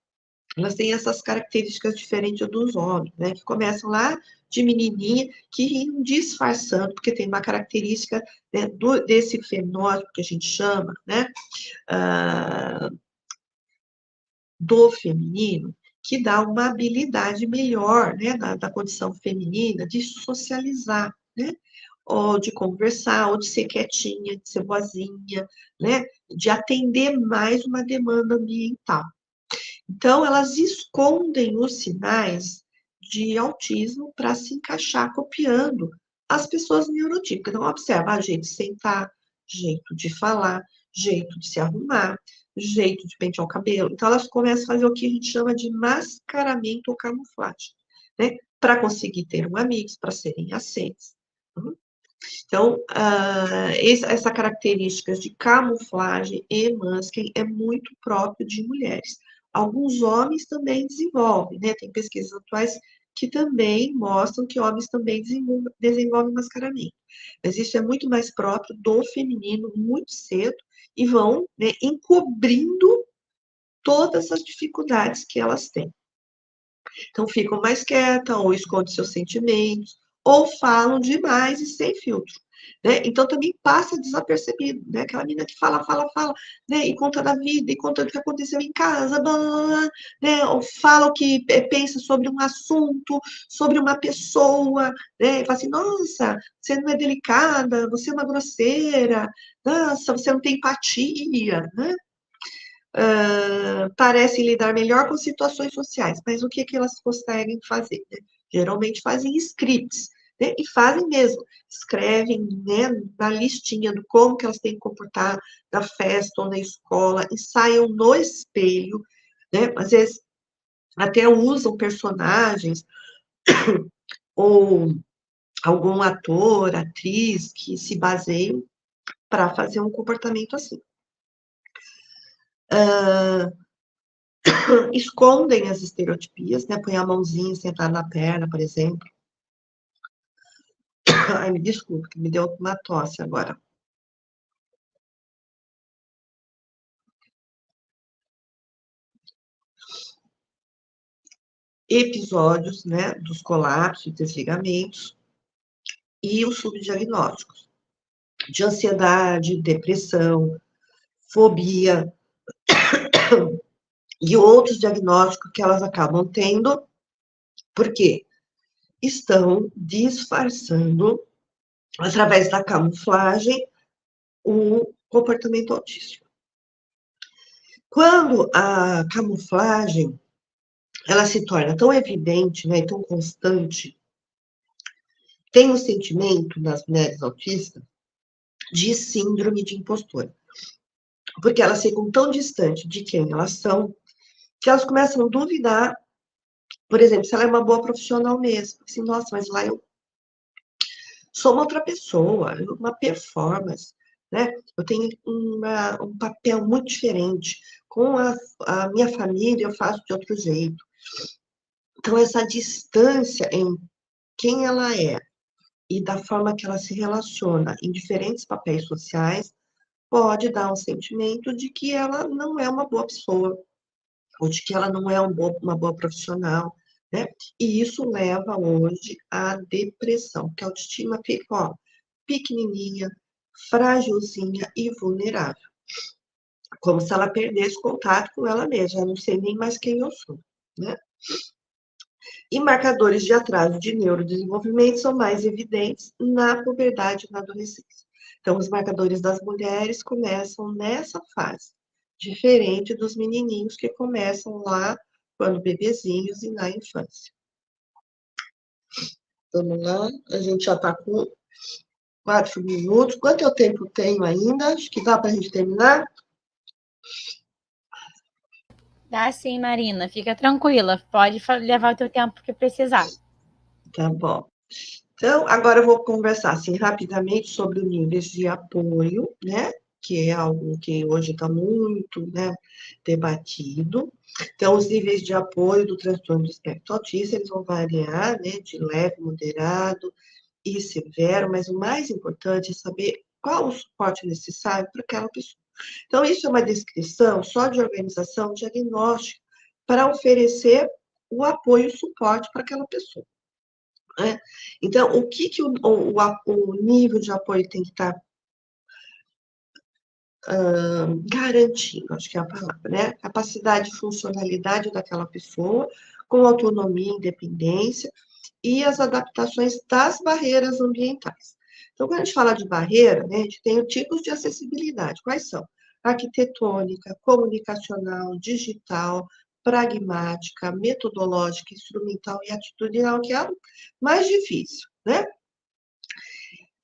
elas têm essas características diferentes dos homens, né? Que começam lá de menininha, que iam disfarçando, porque tem uma característica, né, desse fenótipo que a gente chama, né? Do feminino, que dá uma habilidade melhor, né, da condição feminina, de socializar, né, ou de conversar, ou de ser quietinha, de ser boazinha, né, de atender mais uma demanda ambiental. Então, elas escondem os sinais de autismo para se encaixar copiando as pessoas neurotípicas. Então, observa, jeito de sentar, jeito de falar, jeito de se arrumar, jeito de pentear o cabelo. Então, elas começam a fazer o que a gente chama de mascaramento ou camuflagem, né? Para conseguir ter um amigo, para serem aceites. Então, essa característica de camuflagem e masking é muito próprio de mulheres. Alguns homens também desenvolvem, né? Tem pesquisas atuais que também mostram que homens também desenvolvem mascaramento. Mas isso é muito mais próprio do feminino, muito cedo, e vão, né, encobrindo todas as dificuldades que elas têm. Então, ficam mais quietas, ou escondem seus sentimentos, ou falam demais e sem filtro. Né? Então, também passa desapercebido, né? Aquela menina que fala, fala, fala, né? E conta da vida, e conta do que aconteceu em casa, blá, blá, blá, né? Ou fala o que pensa sobre um assunto, sobre uma pessoa, né? E fala assim, nossa, você não é delicada, você é uma grosseira, nossa, você não tem empatia, né? Parecem lidar melhor com situações sociais, mas o que elas conseguem fazer? Né? Geralmente fazem scripts, né? E fazem mesmo, escrevem, né, na listinha do como que elas têm que comportar na festa ou na escola, ensaiam no espelho, né? Às vezes até usam personagens ou algum ator, atriz que se baseiam para fazer um comportamento assim. Escondem as estereotipias, né? Põe a mãozinha sentada na perna, por exemplo. Ai, me desculpe, que me deu uma tosse agora. Episódios, né, dos colapsos, desligamentos e os subdiagnósticos de ansiedade, depressão, fobia e outros diagnósticos que elas acabam tendo, porque estão disfarçando, através da camuflagem, o comportamento autístico. Quando a camuflagem ela se torna tão evidente, né, tão constante, tem um sentimento nas mulheres autistas de síndrome de impostora. Porque elas ficam tão distantes de quem elas são, que elas começam a duvidar, por exemplo, se ela é uma boa profissional mesmo. Assim, nossa, mas lá eu sou uma outra pessoa, uma performance, né? Eu tenho um papel muito diferente. Com a minha família, eu faço de outro jeito. Então, essa distância em quem ela é e da forma que ela se relaciona em diferentes papéis sociais pode dar um sentimento de que ela não é uma boa pessoa, ou de que ela não é uma boa profissional, né? E isso leva hoje à depressão, que a autoestima fica, ó, pequenininha, frágilzinha e vulnerável, como se ela perdesse contato com ela mesma, eu não sei nem mais quem eu sou, né? E marcadores de atraso de neurodesenvolvimento são mais evidentes na puberdade e na adolescência. Então, os marcadores das mulheres começam nessa fase, diferente dos menininhos que começam lá quando bebezinhos e na infância. Vamos lá, a gente já está com 4 minutos. Quanto tempo tenho ainda? Acho que dá para a gente terminar? Dá sim, Marina. Fica tranquila. Pode levar o teu tempo que precisar. Tá bom. Então, agora eu vou conversar assim rapidamente sobre os níveis de apoio, né? Que é algo que hoje está muito, né, debatido. Então, os níveis de apoio do transtorno do espectro autista, eles vão variar, né, de leve, moderado e severo, mas o mais importante é saber qual o suporte necessário para aquela pessoa. Então, isso é uma descrição só de organização diagnóstica para oferecer o apoio e o suporte para aquela pessoa. Né? Então, o que, que o nível de apoio tem que estar garantindo, acho que é a palavra, né? Capacidade e funcionalidade daquela pessoa, com autonomia e independência, e as adaptações das barreiras ambientais. Então, quando a gente fala de barreira, né, a gente tem tipos de acessibilidade. Quais são? Arquitetônica, comunicacional, digital, pragmática, metodológica, instrumental e atitudinal, que é a mais difícil, né?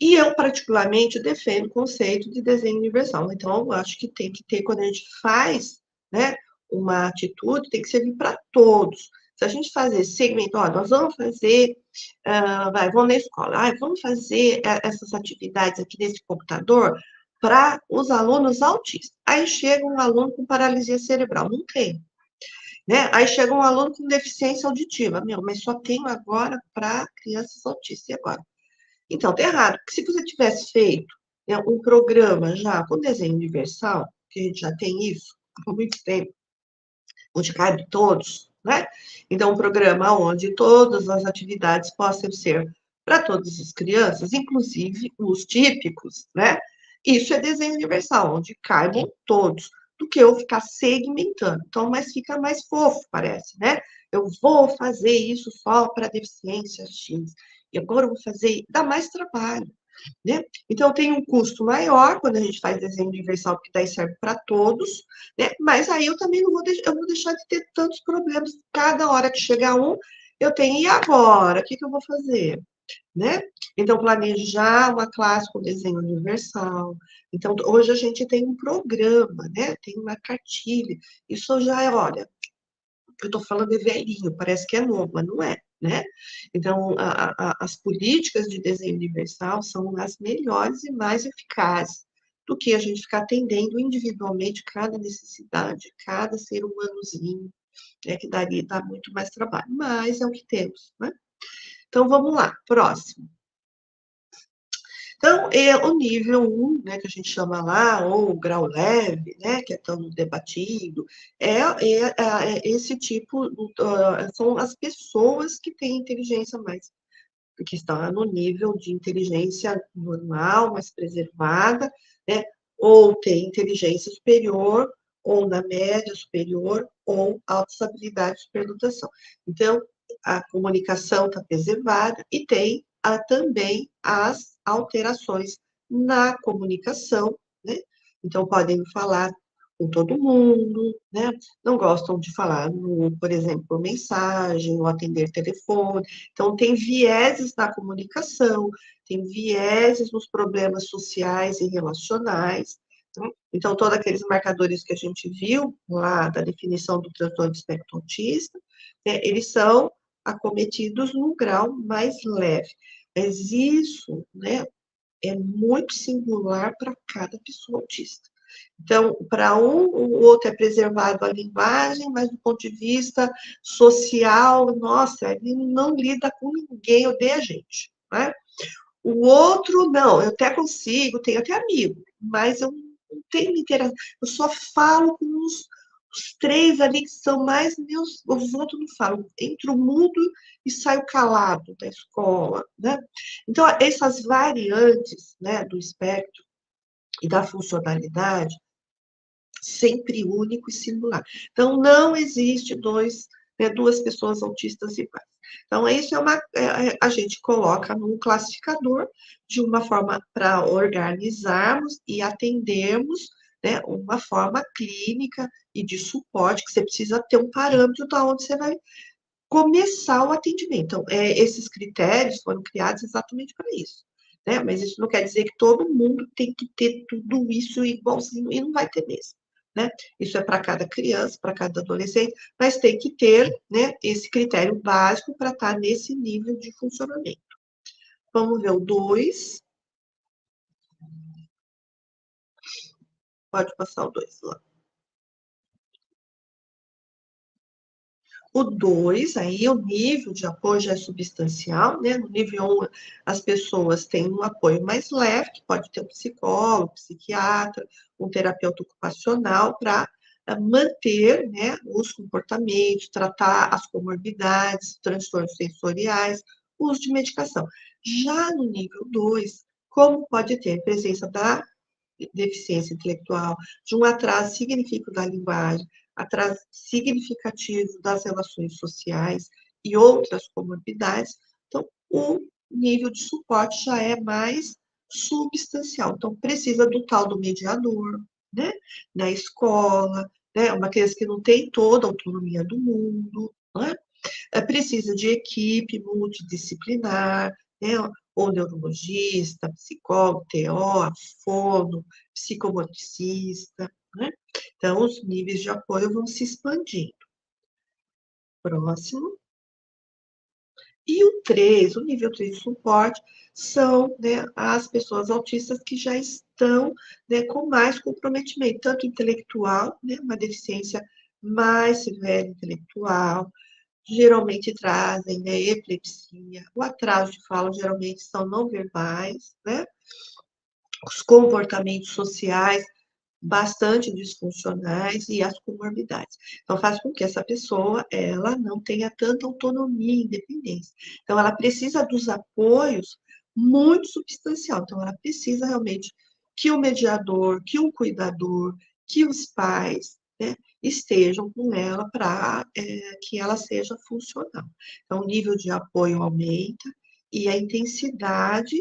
E eu, particularmente, defendo o conceito de desenho universal. Então, eu acho que tem que ter, quando a gente faz, né, uma atitude, tem que servir para todos. Se a gente fazer segmento, ó, nós vamos fazer, vamos na escola, vamos fazer essas atividades aqui nesse computador para os alunos autistas. Aí chega um aluno com paralisia cerebral, não tem, né? Aí chega um aluno com deficiência auditiva, meu, mas só tenho agora para crianças autistas, e agora? Então, tá errado, porque se você tivesse feito, né, um programa já com desenho universal, que a gente já tem isso há muito tempo, onde cabe todos, né? Então, um programa onde todas as atividades possam ser para todas as crianças, inclusive os típicos, né? Isso é desenho universal, onde caibam todos, do que eu ficar segmentando. Então, mas fica mais fofo, parece, né? Eu vou fazer isso só para deficiência X, e agora eu vou fazer, dá mais trabalho, né? Então, tem um custo maior quando a gente faz desenho universal, porque daí serve para todos, né? Mas aí eu também não vou deixar, eu vou deixar de ter tantos problemas. Cada hora que chegar um, eu tenho, e agora? O que que eu vou fazer? Né? Então, planejar uma classe com desenho universal. Então, hoje a gente tem um programa, né? Tem uma cartilha. Isso já é, olha, eu estou falando é velhinho, parece que é novo, mas não é, né? Então, as políticas de desenho universal são as melhores e mais eficazes do que a gente ficar atendendo individualmente cada necessidade, cada ser humanozinho, né, que dá muito mais trabalho, mas é o que temos, né? Então, vamos lá, próximo. Então, o nível 1, né, que a gente chama lá, ou o grau leve, né, que é tão debatido, é esse tipo, são as pessoas que têm inteligência mais, que estão no nível de inteligência normal, mais preservada, né, ou tem inteligência superior, ou na média superior, ou altas habilidades de superdotação. Então, a comunicação está preservada e tem também as alterações na comunicação, né? Então, podem falar com todo mundo, né? Não gostam de falar, por exemplo, por mensagem ou atender telefone. Então, tem vieses na comunicação, tem vieses nos problemas sociais e relacionais, né? Então, todos aqueles marcadores que a gente viu lá da definição do transtorno de espectro autista, né, eles são acometidos num grau mais leve. Mas isso, né, é muito singular para cada pessoa autista. Então, para um, o outro é preservado a linguagem, mas do ponto de vista social, nossa, ele não lida com ninguém, odeia a gente, né? O outro, não, eu até consigo, tenho até amigo, mas eu não tenho interação, eu só falo com os três ali que são mais meus, os outros não falam, entro mudo e saio calado da escola, né? Então, essas variantes, né, do espectro e da funcionalidade, sempre único e singular. Então, não existe duas pessoas autistas iguais. Então, isso a gente coloca num classificador de uma forma para organizarmos e atendermos, né, uma forma clínica e de suporte, que você precisa ter um parâmetro da onde você vai começar o atendimento. Então, esses critérios foram criados exatamente para isso. Né? Mas isso não quer dizer que todo mundo tem que ter tudo isso igualzinho, e não vai ter mesmo. Né? Isso é para cada criança, para cada adolescente, mas tem que ter, né, esse critério básico para estar nesse nível de funcionamento. Vamos ver o 2. Pode passar o 2 lá. O 2, aí o nível de apoio já é substancial, né? No nível 1, as pessoas têm um apoio mais leve, que pode ter um psicólogo, psiquiatra, um terapeuta ocupacional, para manter, né, os comportamentos, tratar as comorbidades, transtornos sensoriais, uso de medicação. Já no nível 2, como pode ter presença da deficiência intelectual, de um atraso significativo da linguagem, atraso significativo das relações sociais e outras comorbidades, então o nível de suporte já é mais substancial. Então, precisa do tal do mediador, né? Na escola, né? Uma criança que não tem toda a autonomia do mundo, né? Precisa de equipe multidisciplinar, né? Ou neurologista, psicólogo, TO, fono, psicomotricista, né? Então, os níveis de apoio vão se expandindo. Próximo. E o 3, o nível 3 de suporte, são, né, as pessoas autistas que já estão, né, com mais comprometimento, tanto intelectual, né, uma deficiência mais severa intelectual, geralmente trazem, né, epilepsia, o atraso de fala geralmente são não verbais, né, os comportamentos sociais bastante disfuncionais e as comorbidades. Então, faz com que essa pessoa, ela não tenha tanta autonomia e independência. Então, ela precisa dos apoios muito substancial. Então, ela precisa realmente que o mediador, que o cuidador, que os pais, né, estejam com ela para que ela seja funcional. Então, o nível de apoio aumenta e a intensidade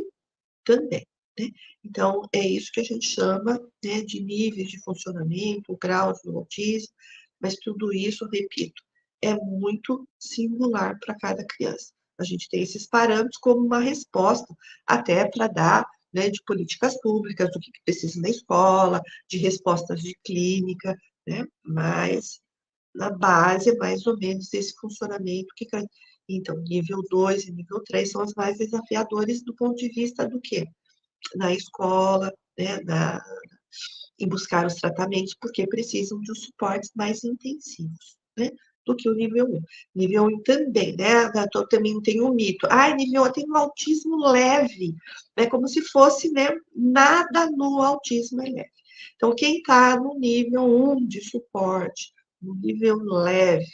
também, né? Então, é isso que a gente chama, né, de níveis de funcionamento, graus do autismo, mas tudo isso, repito, é muito singular para cada criança. A gente tem esses parâmetros como uma resposta, até para dar, né, de políticas públicas, do que precisa na escola, de respostas de clínica, né? Mas na base, mais ou menos, esse funcionamento que. Então, nível 2 e nível 3 são os mais desafiadores do ponto de vista do quê? Na escola, né, em buscar os tratamentos, porque precisam de suportes mais intensivos, né, do que o nível 1. Nível 1 também, né, também tem um mito. Nível 1 tem um autismo leve, né, como se fosse, né, nada no autismo é leve. Então, quem está no nível 1 de suporte, no nível leve,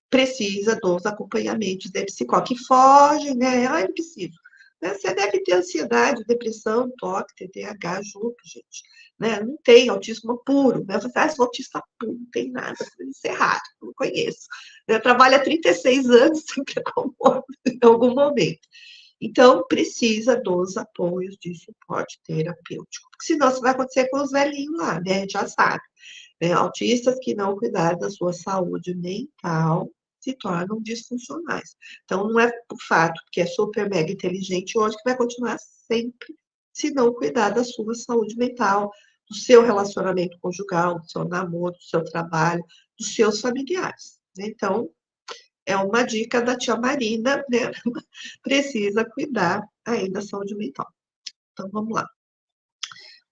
precisa dos acompanhamentos de psicólogo, que fogem, né? Eu preciso. Né? Você deve ter ansiedade, depressão, toque, TDAH junto, gente. Né? Não tem autismo puro. Né? Você sou autista puro, não tem nada. Isso é raro, não conheço. Eu trabalho há 36 anos, sempre como em algum momento. Então, precisa dos apoios de suporte terapêutico. Porque senão isso vai acontecer com os velhinhos lá, né? A gente já sabe. Né? Autistas que não cuidarem da sua saúde mental se tornam disfuncionais. Então, não é o fato que é super mega inteligente hoje que vai continuar sempre se não cuidar da sua saúde mental, do seu relacionamento conjugal, do seu namoro, do seu trabalho, dos seus familiares. Né? Então, é uma dica da tia Marina, né? Precisa cuidar aí da saúde mental. Então, vamos lá.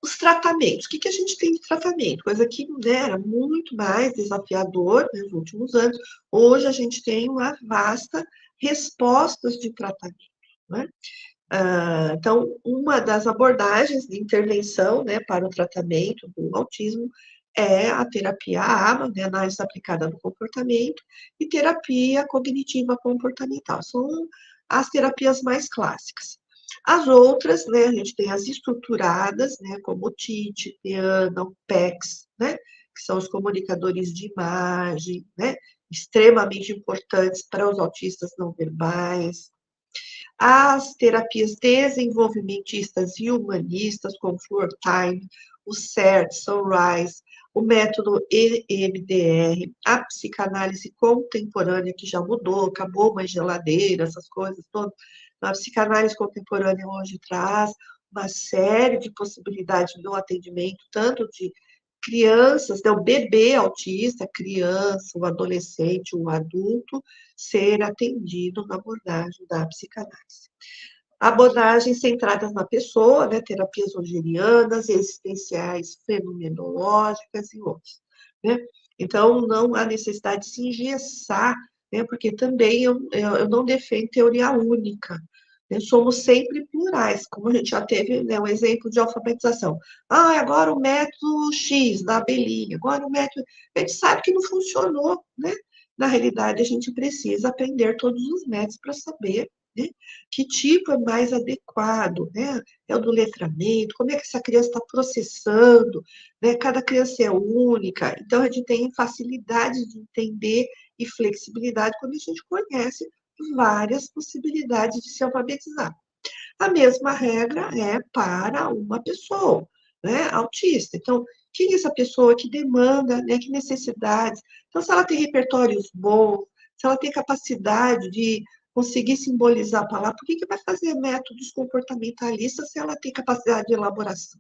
Os tratamentos. O que a gente tem de tratamento? Coisa que, né, era muito mais desafiador, né, nos últimos anos. Hoje a gente tem uma vasta respostas de tratamento, né? Então, uma das abordagens de intervenção, né, para o tratamento do autismo é a terapia ABA, né, análise aplicada no comportamento, e terapia cognitiva comportamental. São as terapias mais clássicas. As outras, né, a gente tem as estruturadas, né, como o TIT, TEANA, o PECS, né, que são os comunicadores de imagem, né, extremamente importantes para os autistas não verbais. As terapias desenvolvimentistas e humanistas, como Floor Time, o CERT, Sunrise, o método EMDR, a psicanálise contemporânea, que já mudou, acabou uma geladeira, essas coisas todas. A psicanálise contemporânea hoje traz uma série de possibilidades no atendimento, tanto de crianças, né, o bebê autista, a criança, o adolescente, o adulto, ser atendido na abordagem da psicanálise. Abordagens centradas na pessoa, né, terapias rogerianas, existenciais, fenomenológicas e outras, né? Então, não há necessidade de se engessar, né, porque também eu não defendo teoria única, né? Somos sempre plurais, como a gente já teve, né, um exemplo de alfabetização. Agora o método X, da abelhinha, agora o método... A gente sabe que não funcionou, né? Na realidade, a gente precisa aprender todos os métodos para saber, né, que tipo é mais adequado, né? É o do letramento, como é que essa criança está processando, né? Cada criança é única, então a gente tem facilidade de entender e flexibilidade quando a gente conhece várias possibilidades de se alfabetizar. A mesma regra é para uma pessoa, né, autista. Então, quem é essa pessoa que demanda, né, que necessidades? Então, se ela tem repertórios bons, se ela tem capacidade de conseguir simbolizar a palavra, por que vai fazer métodos comportamentalistas se ela tem capacidade de elaboração?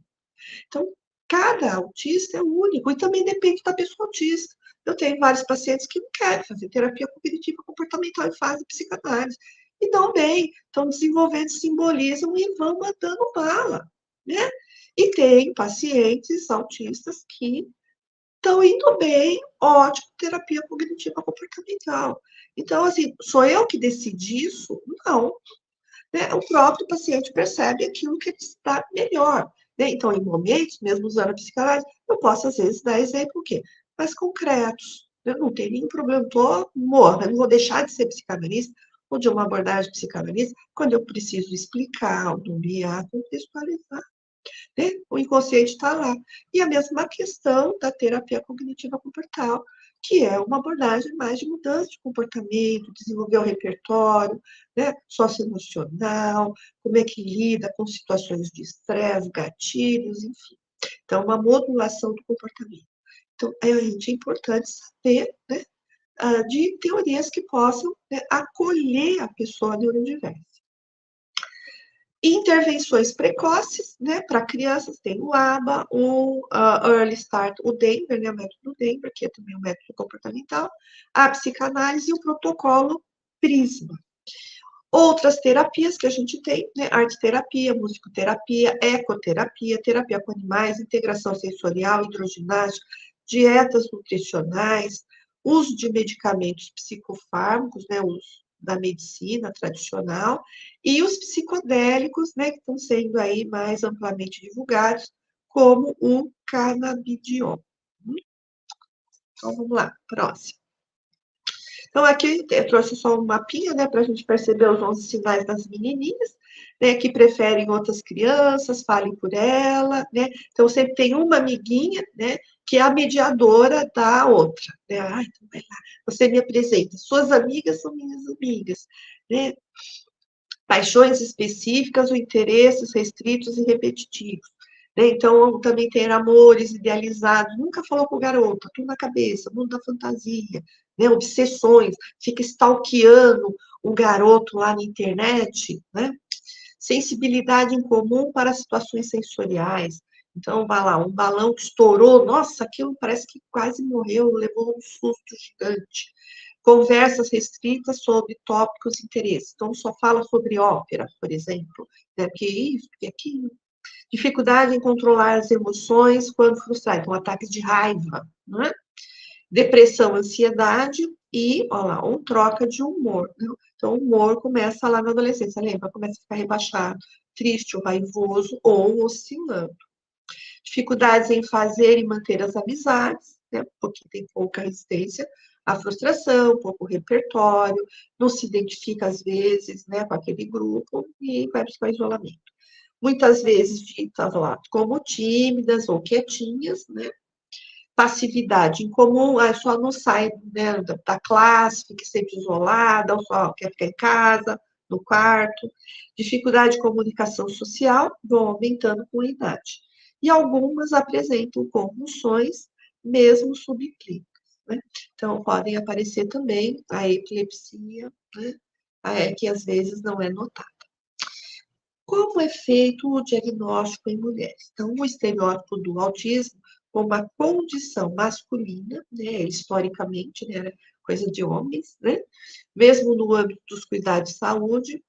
Então, cada autista é único e também depende da pessoa autista. Eu tenho vários pacientes que não querem fazer terapia cognitiva comportamental e fazem psicanálise. E dão bem, estão desenvolvendo, simbolizam e vão mandando bala, né? E tem pacientes autistas que estão indo bem, ótimo, terapia cognitiva comportamental. Então, assim, sou eu que decidi isso? Não, né? O próprio paciente percebe aquilo que está melhor, né? Então, em momentos, mesmo usando a psicanálise, eu posso, às vezes, dar exemplo o quê? Mais concretos. Eu não tenho nenhum problema, estou morna, não vou deixar de ser psicanalista ou de uma abordagem psicanalista quando eu preciso explicar, nomear, contextualizar, né? O inconsciente está lá. E a mesma questão da terapia cognitiva comportamental, que é uma abordagem mais de mudança de comportamento, desenvolver o repertório, né, socioemocional, como é que lida com situações de estresse, gatilhos, enfim. Então, uma modulação do comportamento. Então, é importante saber, né, de teorias que possam, né, acolher a pessoa neurodiversa. Intervenções precoces, né, para crianças, tem o ABA, o Early Start, o Denver, né, o método Denver, que é também um método comportamental, a psicanálise e o protocolo PRISMA. Outras terapias que a gente tem, né, arte-terapia, musicoterapia, ecoterapia, terapia com animais, integração sensorial, hidroginástica, dietas nutricionais, uso de medicamentos psicofármacos, né, uso da medicina tradicional, e os psicodélicos, né, que estão sendo aí mais amplamente divulgados, como o canabidiol. Então, vamos lá, próximo. Então, aqui eu trouxe só um mapinha, né, para a gente perceber os 11 sinais das menininhas, né, que preferem outras crianças, falem por ela, né. Então, sempre tem uma amiguinha, né, que é a mediadora da outra, né. Então vai lá, você me apresenta, suas amigas são minhas amigas, né. Paixões específicas ou interesses restritos e repetitivos. Né? Então, também tem amores idealizados, nunca falou com o garoto, tudo na cabeça, mundo da fantasia, né? Obsessões, fica stalkeando o garoto lá na internet, né? Sensibilidade em comum para situações sensoriais. Então, vai lá, um balão que estourou, nossa, aquilo parece que quase morreu, levou um susto gigante. Conversas restritas sobre tópicos de interesse. Então, só fala sobre ópera, por exemplo, né? Porque isso, porque aquilo. Dificuldade em controlar as emoções quando frustrado, então ataques de raiva, né? Depressão, ansiedade e, olha lá, um troca de humor. Né? Então, o humor começa lá na adolescência, lembra? Começa a ficar rebaixado, triste ou raivoso ou oscilando. Dificuldades em fazer e manter as amizades, né? Porque tem pouca resistência à frustração, pouco repertório, não se identifica às vezes, né, com aquele grupo e vai buscar isolamento. Muitas vezes ditas lá como tímidas ou quietinhas, né? Passividade incomum, só não sai, né, da classe, fica sempre isolada, ou só quer ficar em casa, no quarto. Dificuldade de comunicação social vão aumentando com a idade. E algumas apresentam convulsões, mesmo subclínicas. Né? Então, podem aparecer também a epilepsia, né, que às vezes não é notada. Como é feito o diagnóstico em mulheres? Então, o estereótipo do autismo, como uma condição masculina, né, historicamente, né, era coisa de homens, né, mesmo no âmbito dos cuidados de saúde,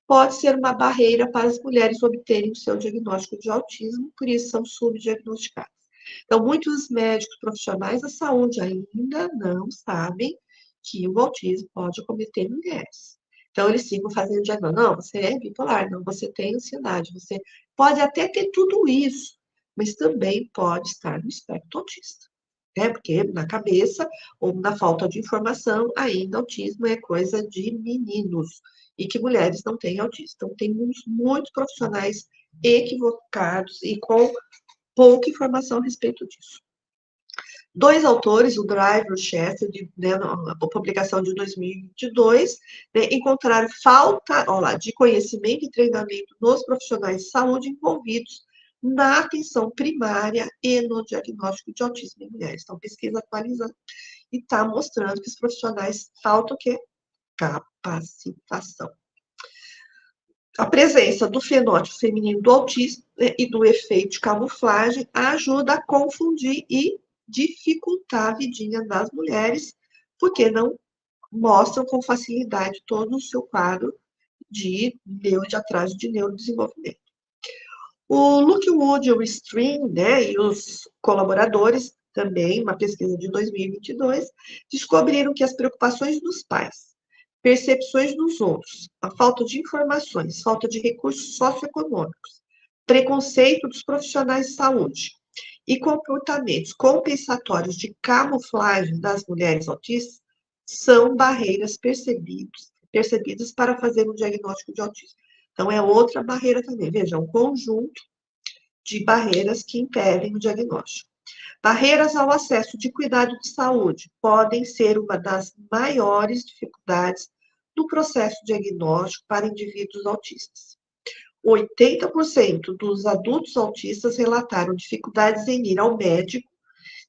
pode ser uma barreira para as mulheres obterem o seu diagnóstico de autismo, por isso são subdiagnosticadas. Então, muitos médicos profissionais da saúde ainda não sabem que o autismo pode acometer mulheres. Então, eles ficam fazendo diagnóstico. Não, você é bipolar, não, você tem ansiedade, você pode até ter tudo isso, mas também pode estar no espectro autista. Né? Porque na cabeça ou na falta de informação, ainda autismo é coisa de meninos e que mulheres não têm autismo. Então, tem muitos profissionais equivocados e com pouca informação a respeito disso. Dois autores, o Driver e o Chester, né, a publicação de 2022, né, encontraram falta de conhecimento e treinamento nos profissionais de saúde envolvidos na atenção primária e no diagnóstico de autismo em mulheres. Então, pesquisa atualizada e está mostrando que os profissionais faltam o quê? Capacitação. A presença do fenótipo feminino do autismo, né, e do efeito de camuflagem ajuda a confundir e dificultar a vidinha das mulheres, porque não mostram com facilidade todo o seu quadro de atraso de neurodesenvolvimento. O Lockwood e o Stream, né, e os colaboradores também, uma pesquisa de 2022, descobriram que as preocupações dos pais, percepções dos outros, a falta de informações, falta de recursos socioeconômicos, preconceito dos profissionais de saúde e comportamentos compensatórios de camuflagem das mulheres autistas são barreiras percebidas para fazer um diagnóstico de autismo. Então, é outra barreira também. Veja, um conjunto de barreiras que impedem o diagnóstico. Barreiras ao acesso de cuidado de saúde podem ser uma das maiores dificuldades no processo diagnóstico para indivíduos autistas. 80% dos adultos autistas relataram dificuldades em ir ao médico,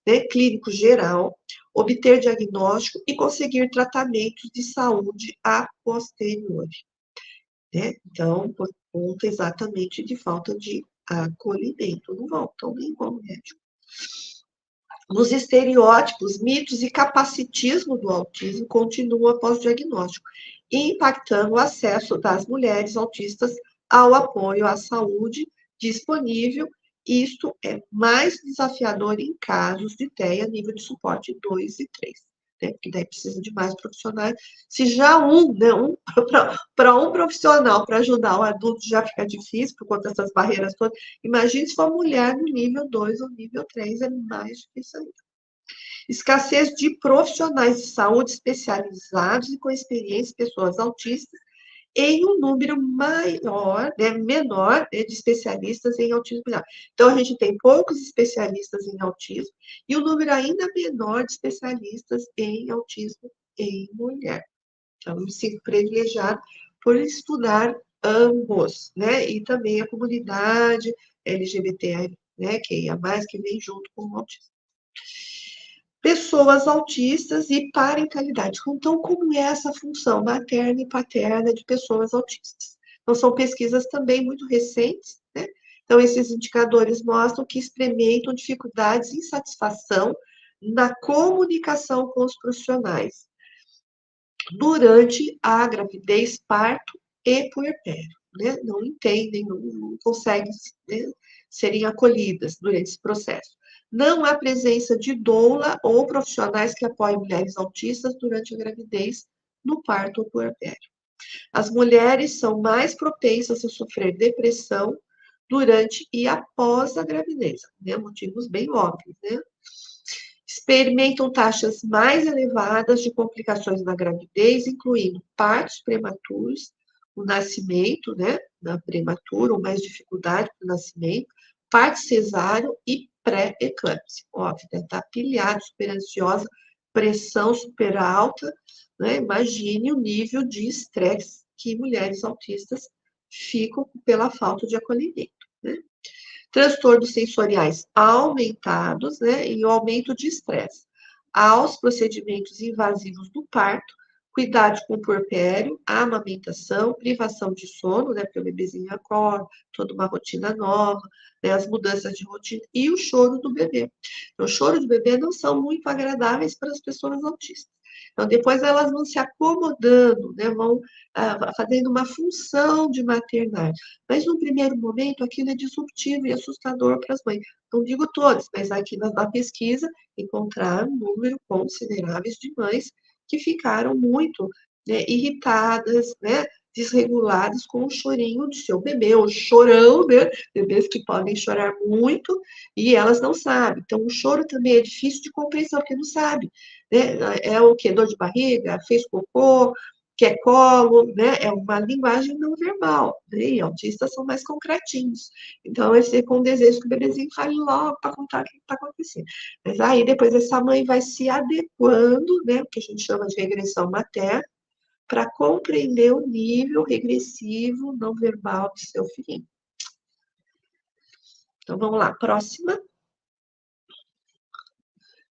né, clínico geral, obter diagnóstico e conseguir tratamentos de saúde a posteriori. Né? Então, por conta exatamente de falta de acolhimento. Não voltam nem vão ao médico. Os estereótipos, mitos e capacitismo do autismo continuam após o diagnóstico, impactando o acesso das mulheres autistas ao apoio à saúde disponível. Isto é mais desafiador em casos de TEA nível de suporte 2 e 3, né? Porque daí precisa de mais profissionais. Se já para um profissional para ajudar o adulto já fica difícil por conta dessas barreiras todas, imagine se for mulher no nível 2 ou nível 3, é mais difícil ainda. Escassez de profissionais de saúde especializados e com experiência em pessoas autistas em um número menor, né, de especialistas em autismo. Então, a gente tem poucos especialistas em autismo e um número ainda menor de especialistas em autismo em mulher. Então, eu me sinto privilegiada por estudar ambos, né? E também a comunidade LGBT, né, que é a mais que vem junto com o autismo. Pessoas autistas e parentalidade. Então, como é essa função materna e paterna de pessoas autistas? Então, são pesquisas também muito recentes, né? Então, esses indicadores mostram que experimentam dificuldades e insatisfação na comunicação com os profissionais durante a gravidez, parto e puerpério. né, não entendem, não conseguem, né, serem acolhidas durante esse processo. Não há presença de doula ou profissionais que apoiem mulheres autistas durante a gravidez, no parto ou puerpério. As mulheres são mais propensas a sofrer depressão durante e após a gravidez, né? Motivos bem óbvios, né? Experimentam taxas mais elevadas de complicações na gravidez, incluindo partos prematuros, o nascimento, né, na prematura, ou mais dificuldade para o nascimento, parto cesáreo e pré-eclâmpsia. Óbvio, deve estar pilhado, super ansiosa, pressão super alta, né? Imagine o nível de estresse que mulheres autistas ficam pela falta de acolhimento, né? Transtornos sensoriais aumentados, né, e o aumento de estresse. Aos procedimentos invasivos do parto, cuidados com o puerpério, a amamentação, privação de sono, né, porque o bebezinho acorda, toda uma rotina nova, né, as mudanças de rotina e o choro do bebê. Então, o choro do bebê não são muito agradáveis para as pessoas autistas. Então, depois elas vão se acomodando, né, vão fazendo uma função de maternagem. Mas, no primeiro momento, aquilo é disruptivo e assustador para as mães. Não digo todas, mas aqui na pesquisa encontraram um número considerável de mães que ficaram muito, né, irritadas, né, desreguladas com o chorinho do seu bebê, o chorão, né, bebês que podem chorar muito e elas não sabem. Então, o choro também é difícil de compreensão, porque não sabe, né, é o quê? Dor de barriga, fez cocô, quer colo, né? É uma linguagem não verbal, né? E autistas são mais concretinhos. Então, eu sei com desejo que o bebezinho fale logo para contar o que está acontecendo. Mas aí, depois, essa mãe vai se adequando, né? O que a gente chama de regressão materna, para compreender o nível regressivo não verbal do seu filhinho. Então, vamos lá, próxima.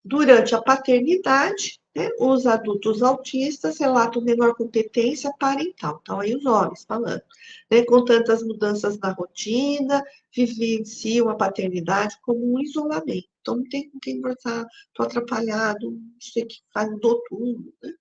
Durante a paternidade, né, os adultos autistas relatam menor competência parental. Então, aí os homens falando, né, com tantas mudanças na rotina, vivenciam a paternidade como um isolamento. Então, não tem com quem conversar, estou atrapalhado, não sei o que faz, mudou tudo. Né?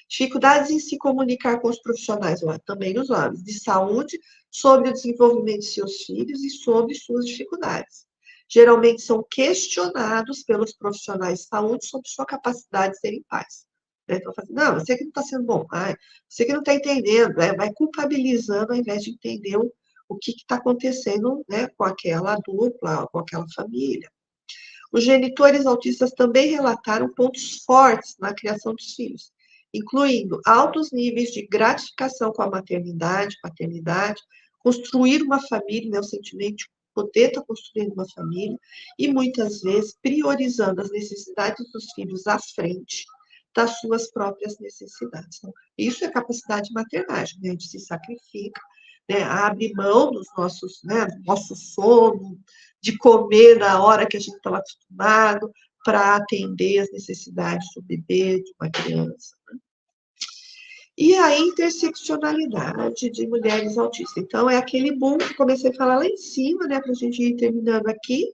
Dificuldades em se comunicar com os profissionais, lá, também os homens, de saúde, sobre o desenvolvimento de seus filhos e sobre suas dificuldades. Geralmente são questionados pelos profissionais de saúde sobre sua capacidade de serem pais. Né? Então, não, você que não está sendo bom pai, você que não está entendendo, né? Vai culpabilizando ao invés de entender o que está acontecendo, né, com aquela dupla, com aquela família. Os genitores autistas também relataram pontos fortes na criação dos filhos, incluindo altos níveis de gratificação com a maternidade, paternidade, construir uma família, né, o sentimento de poder estar construindo uma família, e muitas vezes priorizando as necessidades dos filhos à frente das suas próprias necessidades. Então, isso é capacidade de maternagem, né? A gente se sacrifica, né? Abre mão dos nossos, né, do nosso sono, de comer na hora que a gente estava acostumado, para atender as necessidades do bebê, de uma criança. Né? E a interseccionalidade de mulheres autistas. Então, é aquele boom que comecei a falar lá em cima, né, para a gente ir terminando aqui,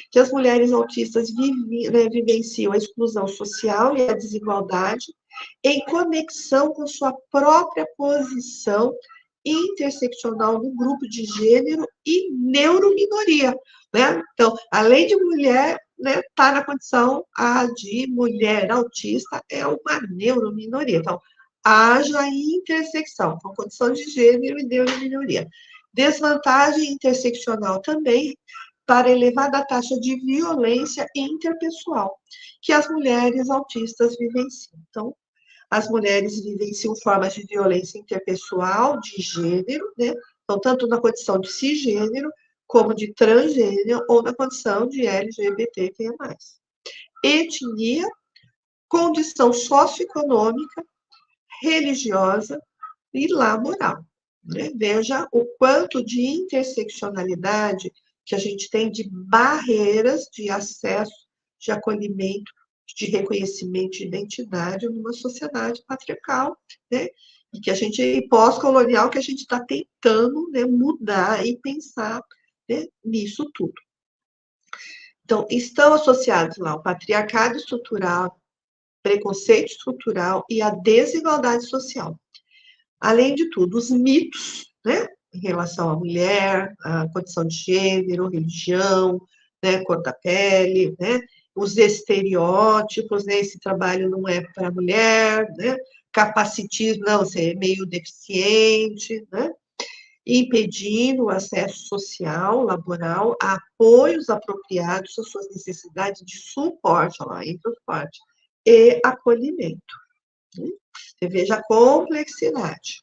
que as mulheres autistas vivenciam a exclusão social e a desigualdade em conexão com sua própria posição interseccional no grupo de gênero e neurominoria, né? Então, além de mulher, né, tá na condição de mulher autista, é uma neurominoria. Então, haja intersecção, com condição de gênero e neurominoria. Desvantagem interseccional também para elevada taxa de violência interpessoal que as mulheres autistas vivenciam. Então, as mulheres vivenciam formas de violência interpessoal, de gênero, né? Então, tanto na condição de cisgênero, como de transgênero, ou na condição de LGBTQIA+. Etnia, condição socioeconômica, religiosa e laboral. Né? Veja o quanto de interseccionalidade que a gente tem de barreiras de acesso, de acolhimento, de reconhecimento de identidade numa sociedade patriarcal, né? E que a gente, pós-colonial, que a gente está tentando, né, mudar e pensar, né, nisso tudo. Então, estão associados lá o patriarcado estrutural, preconceito estrutural e a desigualdade social. Além de tudo, os mitos, né? relação à mulher, à condição de gênero, religião, né, cor da pele, né, os estereótipos, né, esse trabalho não é para mulher, né, capacitismo, não, você é meio deficiente, né, impedindo o acesso social, laboral, a apoios apropriados às suas necessidades de suporte, olha lá, entra o suporte, e acolhimento. Né? Você veja a complexidade.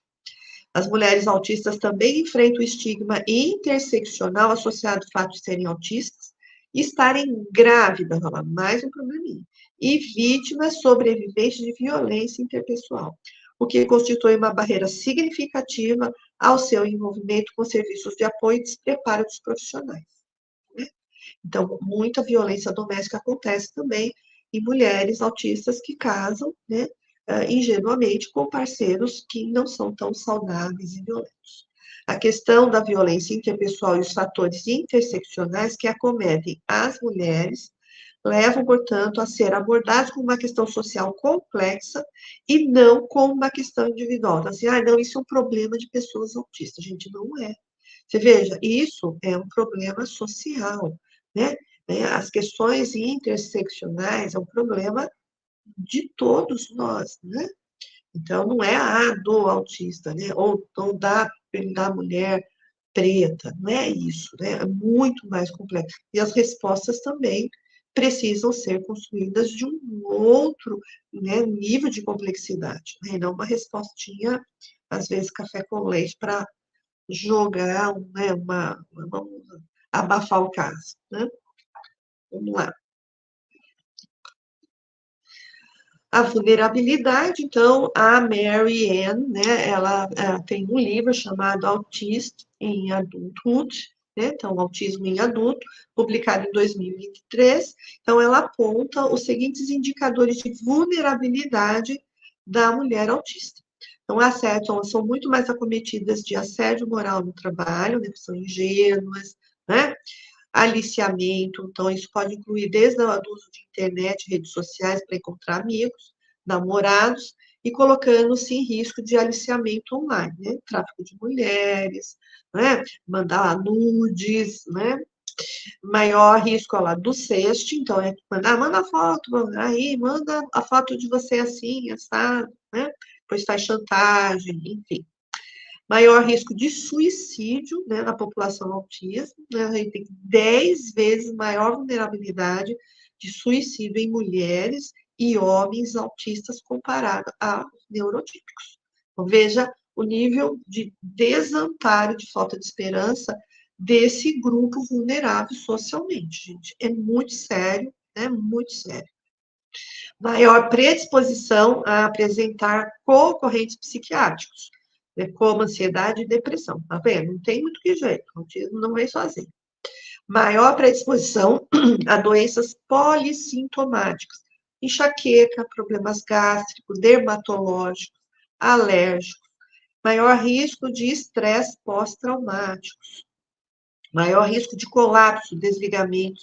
As mulheres autistas também enfrentam o estigma interseccional associado ao fato de serem autistas e estarem grávidas, olha lá, mais um probleminha, e vítimas sobreviventes de violência interpessoal, o que constitui uma barreira significativa ao seu envolvimento com serviços de apoio e despreparo dos profissionais. Né? Então, muita violência doméstica acontece também em mulheres autistas que casam, né, ingenuamente com parceiros que não são tão saudáveis e violentos. A questão da violência interpessoal e os fatores interseccionais que acometem as mulheres levam, portanto, a ser abordados como uma questão social complexa e não como uma questão individual. Então, assim, não, isso é um problema de pessoas autistas. Gente, não é. Você veja, isso é um problema social, né? As questões interseccionais é um problema de todos nós, né? Então, não é do autista, né? Ou da mulher preta, não é isso, né? É muito mais complexo. E as respostas também precisam ser construídas de um outro, né, nível de complexidade, né? E não uma respostinha, às vezes, café com leite para jogar, né, vamos abafar o caso, né? Vamos lá. A vulnerabilidade, então, a Mary Ann, né, ela tem um livro chamado Autism in Adulthood, né, então, Autismo em Adulto, publicado em 2023. Então, ela aponta os seguintes indicadores de vulnerabilidade da mulher autista. Então, são muito mais acometidas de assédio moral no trabalho, né, que são ingênuas, né, aliciamento, então isso pode incluir desde o uso de internet, redes sociais para encontrar amigos, namorados, e colocando-se em risco de aliciamento online, né? Tráfico de mulheres, né? Mandar nudes, né? Maior risco lá do sexting, então é manda foto, aí manda a foto de você assim, assado, né? Depois faz chantagem, enfim. Maior risco de suicídio, né, na população autista, né, a gente tem 10 vezes maior vulnerabilidade de suicídio em mulheres e homens autistas comparado a neurotípicos. Então, veja o nível de desamparo, de falta de esperança desse grupo vulnerável socialmente, gente. É muito sério, é muito sério. Maior predisposição a apresentar concorrentes psiquiátricos, né, como ansiedade e depressão. Tá vendo? Não tem muito que jeito, o autismo não vem sozinho. Maior predisposição a doenças polissintomáticas, enxaqueca, problemas gástricos, dermatológicos, alérgicos. Maior risco de estresse pós-traumáticos. Maior risco de colapso, desligamento,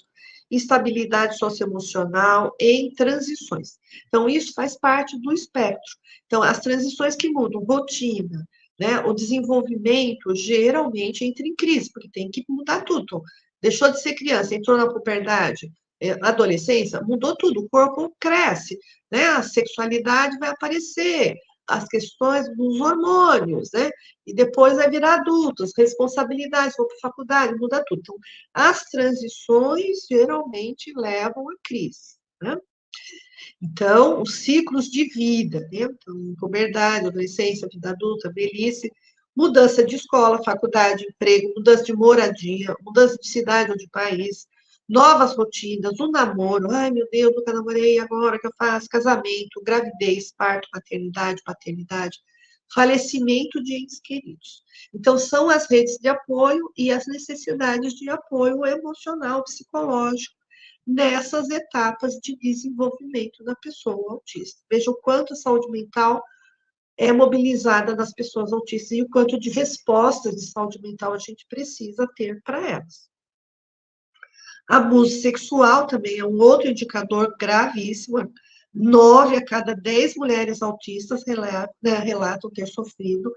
instabilidade socioemocional em transições. Então, isso faz parte do espectro. Então, as transições que mudam rotina, né, o desenvolvimento geralmente entra em crise, porque tem que mudar tudo. Então, deixou de ser criança, entrou na puberdade, adolescência, mudou tudo, o corpo cresce, né, a sexualidade vai aparecer, as questões dos hormônios, né? E depois vai virar adultos, responsabilidades, vou para a faculdade, muda tudo. Então, as transições geralmente levam a crise, né? Então, os ciclos de vida, né? Então, puberdade, adolescência, vida adulta, velhice, mudança de escola, faculdade, emprego, mudança de moradia, mudança de cidade ou de país, novas rotinas, o namoro, ai meu Deus, nunca namorei, agora que eu faço, casamento, gravidez, parto, maternidade, paternidade, falecimento de entes queridos. Então, são as redes de apoio e as necessidades de apoio emocional, psicológico, nessas etapas de desenvolvimento da pessoa autista. Veja o quanto a saúde mental é mobilizada nas pessoas autistas e o quanto de respostas de saúde mental a gente precisa ter para elas. Abuso sexual também é um outro indicador gravíssimo. 9 a cada 10 mulheres autistas relatam ter sofrido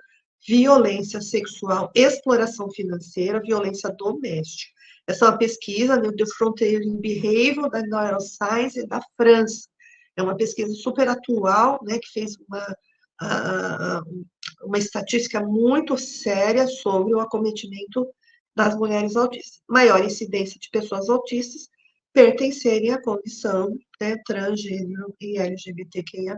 violência sexual, exploração financeira, violência doméstica. Essa é uma pesquisa no The Frontier in Behavior da Neuroscience da França. É uma pesquisa super atual, né, que fez uma estatística muito séria sobre o acometimento das mulheres autistas. Maior incidência de pessoas autistas pertencerem à condição, né, transgênero e LGBTQIA+.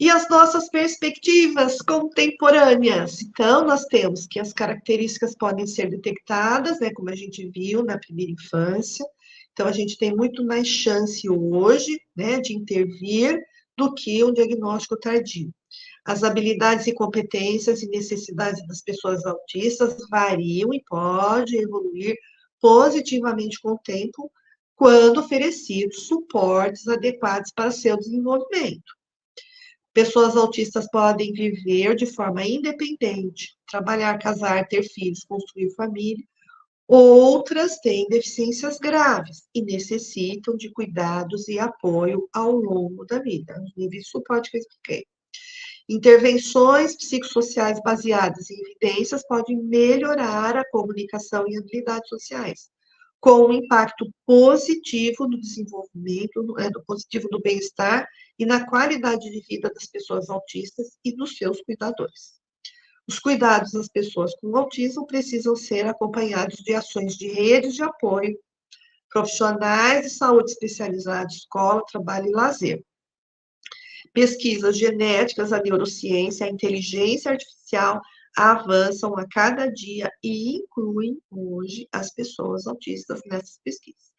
E as nossas perspectivas contemporâneas? Então, nós temos que as características podem ser detectadas, né, como a gente viu na primeira infância. Então, a gente tem muito mais chance hoje, né, de intervir do que um diagnóstico tardio. As habilidades e competências e necessidades das pessoas autistas variam e podem evoluir positivamente com o tempo, quando oferecidos suportes adequados para seu desenvolvimento. Pessoas autistas podem viver de forma independente, trabalhar, casar, ter filhos, construir família. Outras têm deficiências graves e necessitam de cuidados e apoio ao longo da vida, os níveis de suporte que eu expliquei. Intervenções psicossociais baseadas em evidências podem melhorar a comunicação e habilidades sociais, com um impacto positivo no desenvolvimento, positivo no bem-estar e na qualidade de vida das pessoas autistas e dos seus cuidadores. Os cuidados das pessoas com autismo precisam ser acompanhados de ações de redes de apoio, profissionais de saúde especializados, escola, trabalho e lazer. Pesquisas genéticas, a neurociência, a inteligência artificial avançam a cada dia e incluem hoje as pessoas autistas nessas pesquisas.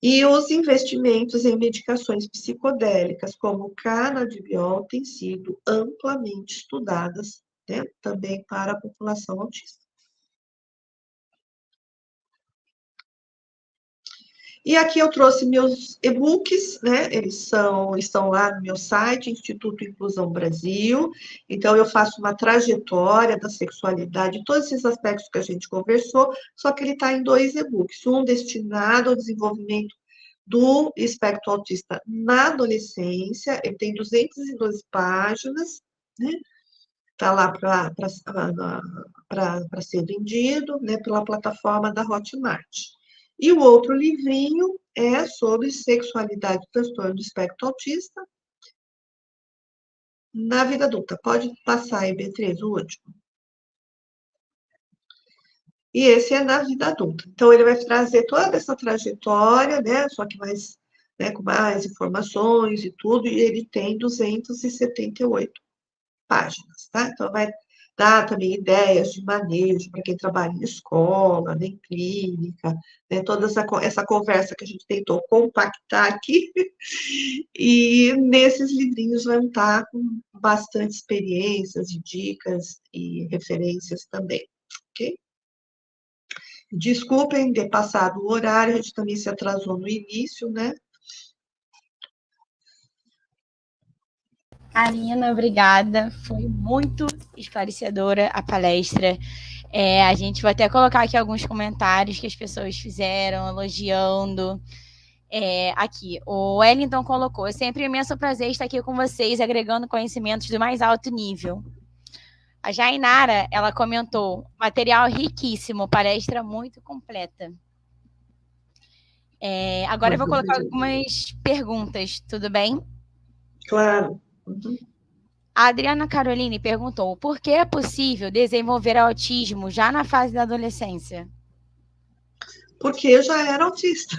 E os investimentos em medicações psicodélicas, como o canabidiol, têm sido amplamente estudadas, né, também para a população autista. E aqui eu trouxe meus e-books, né? Eles estão lá no meu site, Instituto Inclusão Brasil. Então, eu faço uma trajetória da sexualidade, todos esses aspectos que a gente conversou, só que ele está em 2 e-books. Um destinado ao desenvolvimento do espectro autista na adolescência, ele tem 212 páginas, né? Está lá para ser vendido, né, pela plataforma da Hotmart. E o outro livrinho é sobre sexualidade e transtorno do espectro autista na vida adulta. Pode passar aí, Beatriz, o último. E esse é na vida adulta. Então, ele vai trazer toda essa trajetória, né, só que mais, né, com mais informações e tudo, e ele tem 278 páginas, tá? Então, vai dar também ideias de manejo para quem trabalha em escola, né, em clínica, né, toda essa conversa que a gente tentou compactar aqui, e nesses livrinhos vão estar com bastante experiências e dicas e referências também, ok? Desculpem ter passado o horário, a gente também se atrasou no início, né? Karina, obrigada. Foi muito esclarecedora a palestra. A gente vai até colocar aqui alguns comentários que as pessoas fizeram, elogiando. Aqui, o Wellington colocou: é sempre um imenso prazer estar aqui com vocês, agregando conhecimentos do mais alto nível. A Jainara, ela comentou: material riquíssimo, palestra muito completa. Agora eu vou colocar algumas perguntas, tudo bem? Claro. Uhum. A Adriana Caroline perguntou: por que é possível desenvolver autismo já na fase da adolescência? Porque eu já era autista.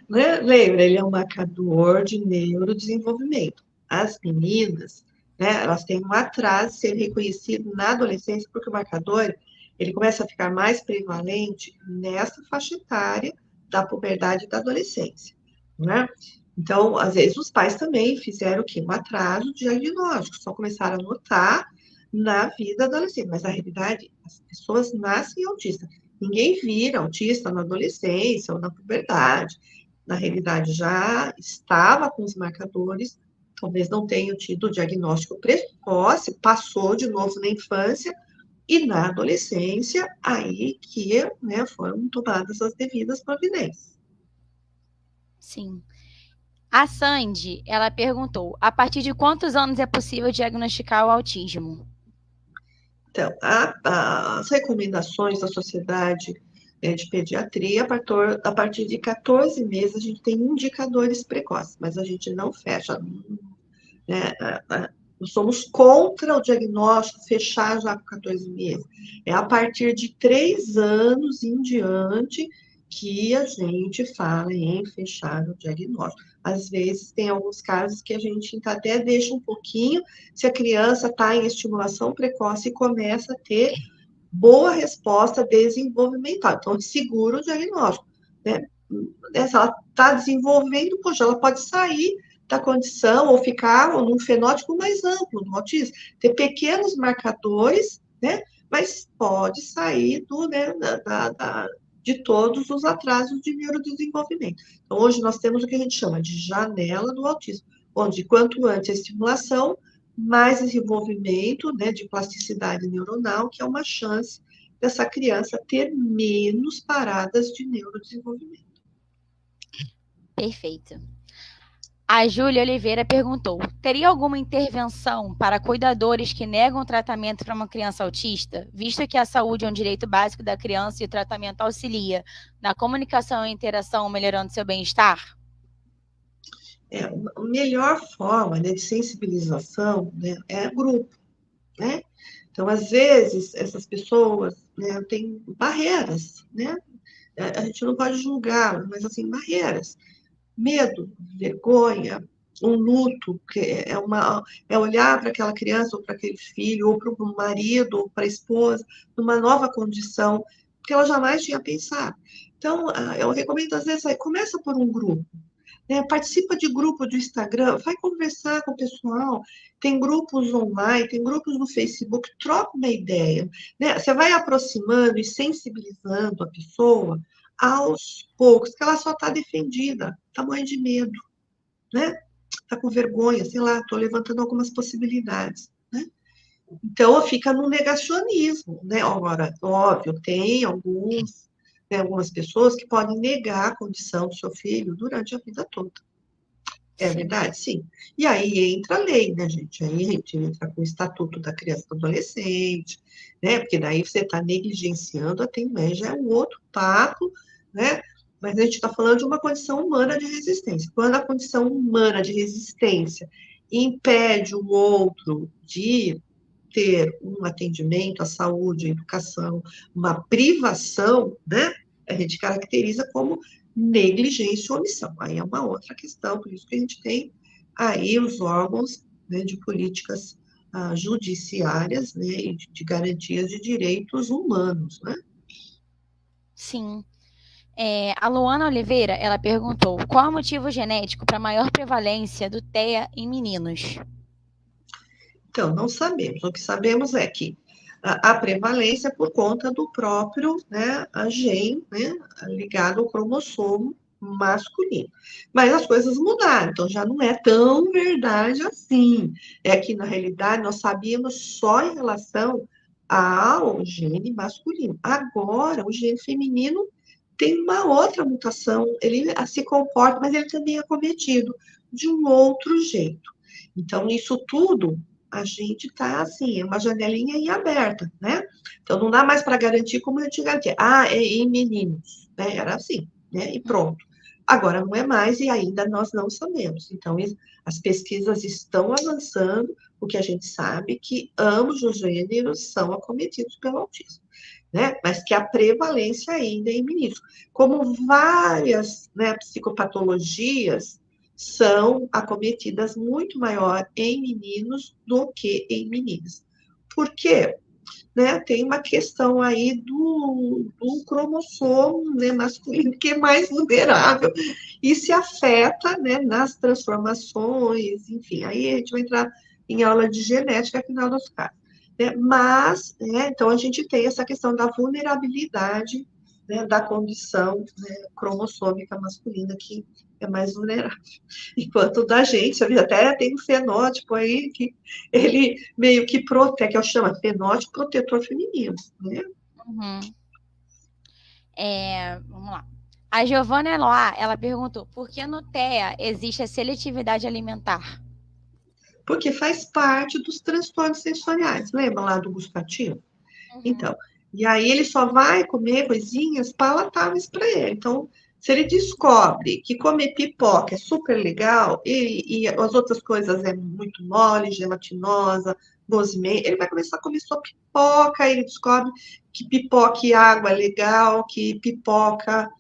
Né? Lembra, ele é um marcador de neurodesenvolvimento. As meninas, né, elas têm um atraso de ser reconhecido na adolescência, porque o marcador, ele começa a ficar mais prevalente nessa faixa etária da puberdade e da adolescência, né? Então, às vezes, os pais também fizeram o quê? Um atraso de diagnóstico, só começaram a notar na vida adolescente, mas na realidade, as pessoas nascem autistas. Ninguém vira autista na adolescência ou na puberdade. Na realidade, já estava com os marcadores, talvez não tenha tido o diagnóstico precoce, passou de novo na infância e na adolescência, aí que, né, foram tomadas as devidas providências. Sim. A Sandy, ela perguntou, a partir de quantos anos é possível diagnosticar o autismo? Então, as recomendações da Sociedade de Pediatria, a partir de 14 meses, a gente tem indicadores precoces, mas a gente não fecha, né? Nós somos contra o diagnóstico fechar já com 14 meses. É a partir de 3 anos em diante que a gente fala em fechar o diagnóstico. Às vezes, tem alguns casos que a gente até deixa um pouquinho, se a criança está em estimulação precoce e começa a ter boa resposta desenvolvimental. Então, segura o diagnóstico, né? Se ela está desenvolvendo, poxa, ela pode sair da condição ou ficar num fenótipo mais amplo do autismo, ter pequenos marcadores, né? Mas pode sair né, de todos os atrasos de neurodesenvolvimento. Então, hoje nós temos o que a gente chama de janela do autismo, onde quanto antes a estimulação, mais desenvolvimento, né, de plasticidade neuronal, que é uma chance dessa criança ter menos paradas de neurodesenvolvimento. Perfeito. A Júlia Oliveira perguntou, teria alguma intervenção para cuidadores que negam tratamento para uma criança autista, visto que a saúde é um direito básico da criança e o tratamento auxilia na comunicação e interação, melhorando seu bem-estar? A melhor forma, né, de sensibilização, né, é grupo, né? Então, às vezes, essas pessoas, né, têm barreiras, né? A gente não pode julgar, mas, assim, barreiras. Medo, vergonha, um luto, que é olhar para aquela criança ou para aquele filho, ou para o marido, ou para a esposa, numa nova condição, que ela jamais tinha pensado. Então, eu recomendo, às vezes, começa por um grupo, né? Participa de grupo do Instagram, vai conversar com o pessoal, tem grupos online, tem grupos no Facebook, troca uma ideia, né? Você vai aproximando e sensibilizando a pessoa aos poucos, que ela só está defendida, está morrendo de medo, né? Está com vergonha, sei lá, estou levantando algumas possibilidades, né? Então, fica no negacionismo, né? Agora, óbvio, tem algumas pessoas que podem negar a condição do seu filho durante a vida toda. É Sim. verdade? Sim. E aí entra a lei, né, gente? Aí a gente entra com o Estatuto da Criança e do Adolescente, né? Porque daí você está negligenciando a TEMÉ, já é um outro papo, né? Mas a gente está falando de uma condição humana de resistência. Quando a condição humana de resistência impede o outro de ter um atendimento à saúde, à educação, uma privação, né? A gente caracteriza como negligência ou omissão. Aí é uma outra questão, por isso que a gente tem aí os órgãos, né, de políticas judiciárias, né, e de garantias de direitos humanos, né? Sim. A Luana Oliveira, ela perguntou, qual é o motivo genético para maior prevalência do TEA em meninos? Então, não sabemos. O que sabemos é que a prevalência é por conta do próprio, né, a gene, né, ligado ao cromossomo masculino. Mas as coisas mudaram, então já não é tão verdade assim. É que, na realidade, nós sabíamos só em relação ao gene masculino. Agora, o gene feminino tem uma outra mutação, ele se comporta, mas ele também é cometido de um outro jeito. Então, isso tudo a gente está assim, é uma janelinha em aberta, né? Então não dá mais para garantir como a gente garantia. É em meninos, né? Era assim, né? E pronto. Agora não é mais e ainda nós não sabemos. Então as pesquisas estão avançando, o que a gente sabe que ambos os gêneros são acometidos pelo autismo, né? Mas que a prevalência ainda é em meninos. Como várias, né, psicopatologias são acometidas muito maior em meninos do que em meninas. Por quê? Né, tem uma questão aí do cromossomo, né, masculino, que é mais vulnerável e se afeta, né, nas transformações, enfim, aí a gente vai entrar em aula de genética, afinal dos casos. Né, mas, né, então a gente tem essa questão da vulnerabilidade, né, da condição, né, cromossômica masculina que é mais vulnerável. Enquanto da gente, até tem um fenótipo aí que ele meio que protege, que eu chamo fenótipo protetor feminino, né? Uhum. Vamos lá. A Giovana Eloá, ela perguntou, por que no TEA existe a seletividade alimentar? Porque faz parte dos transtornos sensoriais. Lembra lá do gustativo? Uhum. Então, e aí ele só vai comer coisinhas palatáveis para ele. Então, se ele descobre que comer pipoca é super legal e as outras coisas é muito mole, gelatinosa, gosmenta, ele vai começar a comer só pipoca, ele descobre que pipoca e água é legal, que pipoca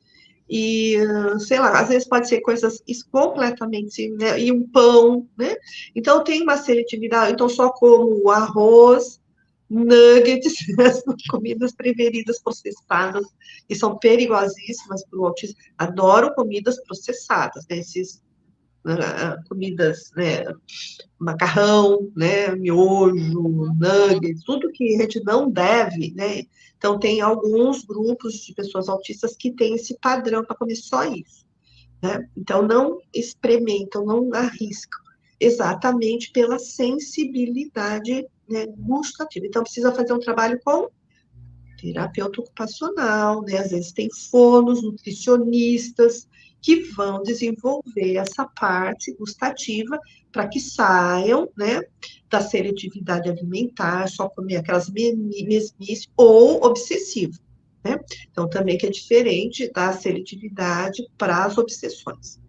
e, sei lá, às vezes pode ser coisas completamente, né, e um pão, né? Então tem uma seletividade, então só como o arroz, nuggets, as comidas preferidas processadas, que são perigosíssimas para o autismo. Adoro comidas processadas, né? Esses comidas, né, macarrão, né, miojo, nuggets, tudo que a gente não deve, né? Então, tem alguns grupos de pessoas autistas que têm esse padrão para comer só isso, né? Então, não experimentam, não arriscam, exatamente pela sensibilidade, né, gustativa. Então, precisa fazer um trabalho com terapeuta ocupacional, né? Às vezes tem fonos, nutricionistas que vão desenvolver essa parte gustativa para que saiam, né, da seletividade alimentar, só comer aquelas mesmices ou obsessivo, né? Então também que é diferente da seletividade para as obsessões.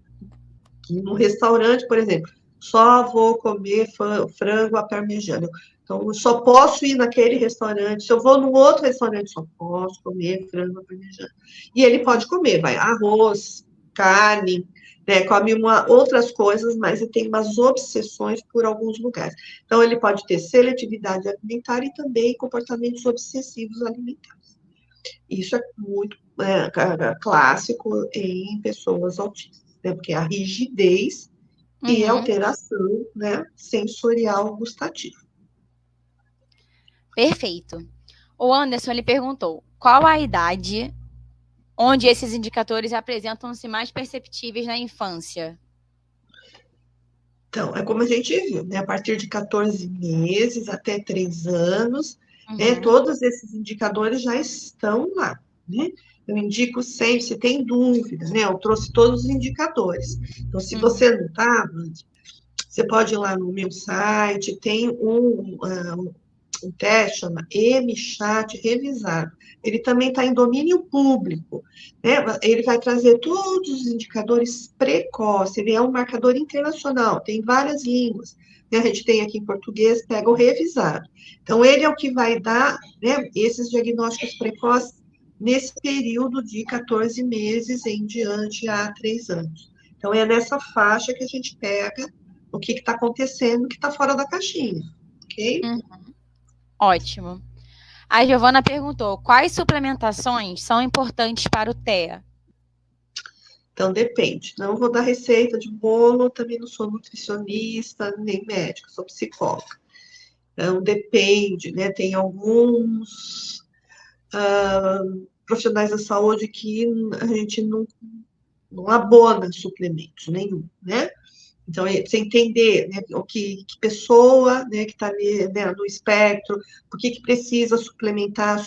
Que no restaurante, por exemplo, só vou comer frango à parmegiana. Então, eu só posso ir naquele restaurante. Se eu vou num outro restaurante, só posso comer frango à parmegiana. E ele pode comer, vai, arroz, carne, né, come outras coisas, mas ele tem umas obsessões por alguns lugares. Então, ele pode ter seletividade alimentar e também comportamentos obsessivos alimentares. Isso é muito clássico em pessoas autistas, né, porque a rigidez e Uhum. alteração, né, sensorial gustativa. Perfeito. O Anderson, ele perguntou, qual a idade onde esses indicadores apresentam-se mais perceptíveis na infância? Então, é como a gente viu, né? A partir de 14 meses até 3 anos, né? Uhum. Todos esses indicadores já estão lá, né? Eu indico sempre, se tem dúvida, né? Eu trouxe todos os indicadores. Então, se Uhum. você não estava, você pode ir lá no meu site, tem um teste, chama M-Chat revisado. Ele também está em domínio público, né? Ele vai trazer todos os indicadores precoces, ele é um marcador internacional, tem várias línguas. Né? A gente tem aqui em português, pega o revisado. Então, ele é o que vai dar, né, esses diagnósticos precoces nesse período de 14 meses em diante a 3 anos. Então, é nessa faixa que a gente pega o que está acontecendo, que está fora da caixinha, ok? Ótimo. A Giovana perguntou, quais suplementações são importantes para o TEA? Então, depende. Não vou dar receita de bolo, também não sou nutricionista, nem médica, sou psicóloga. Então, depende, né? Tem alguns profissionais da saúde que a gente não abona suplementos nenhum, né? Então, é você entender, né, o que pessoa, né, que está ali, né, no espectro, por que precisa suplementar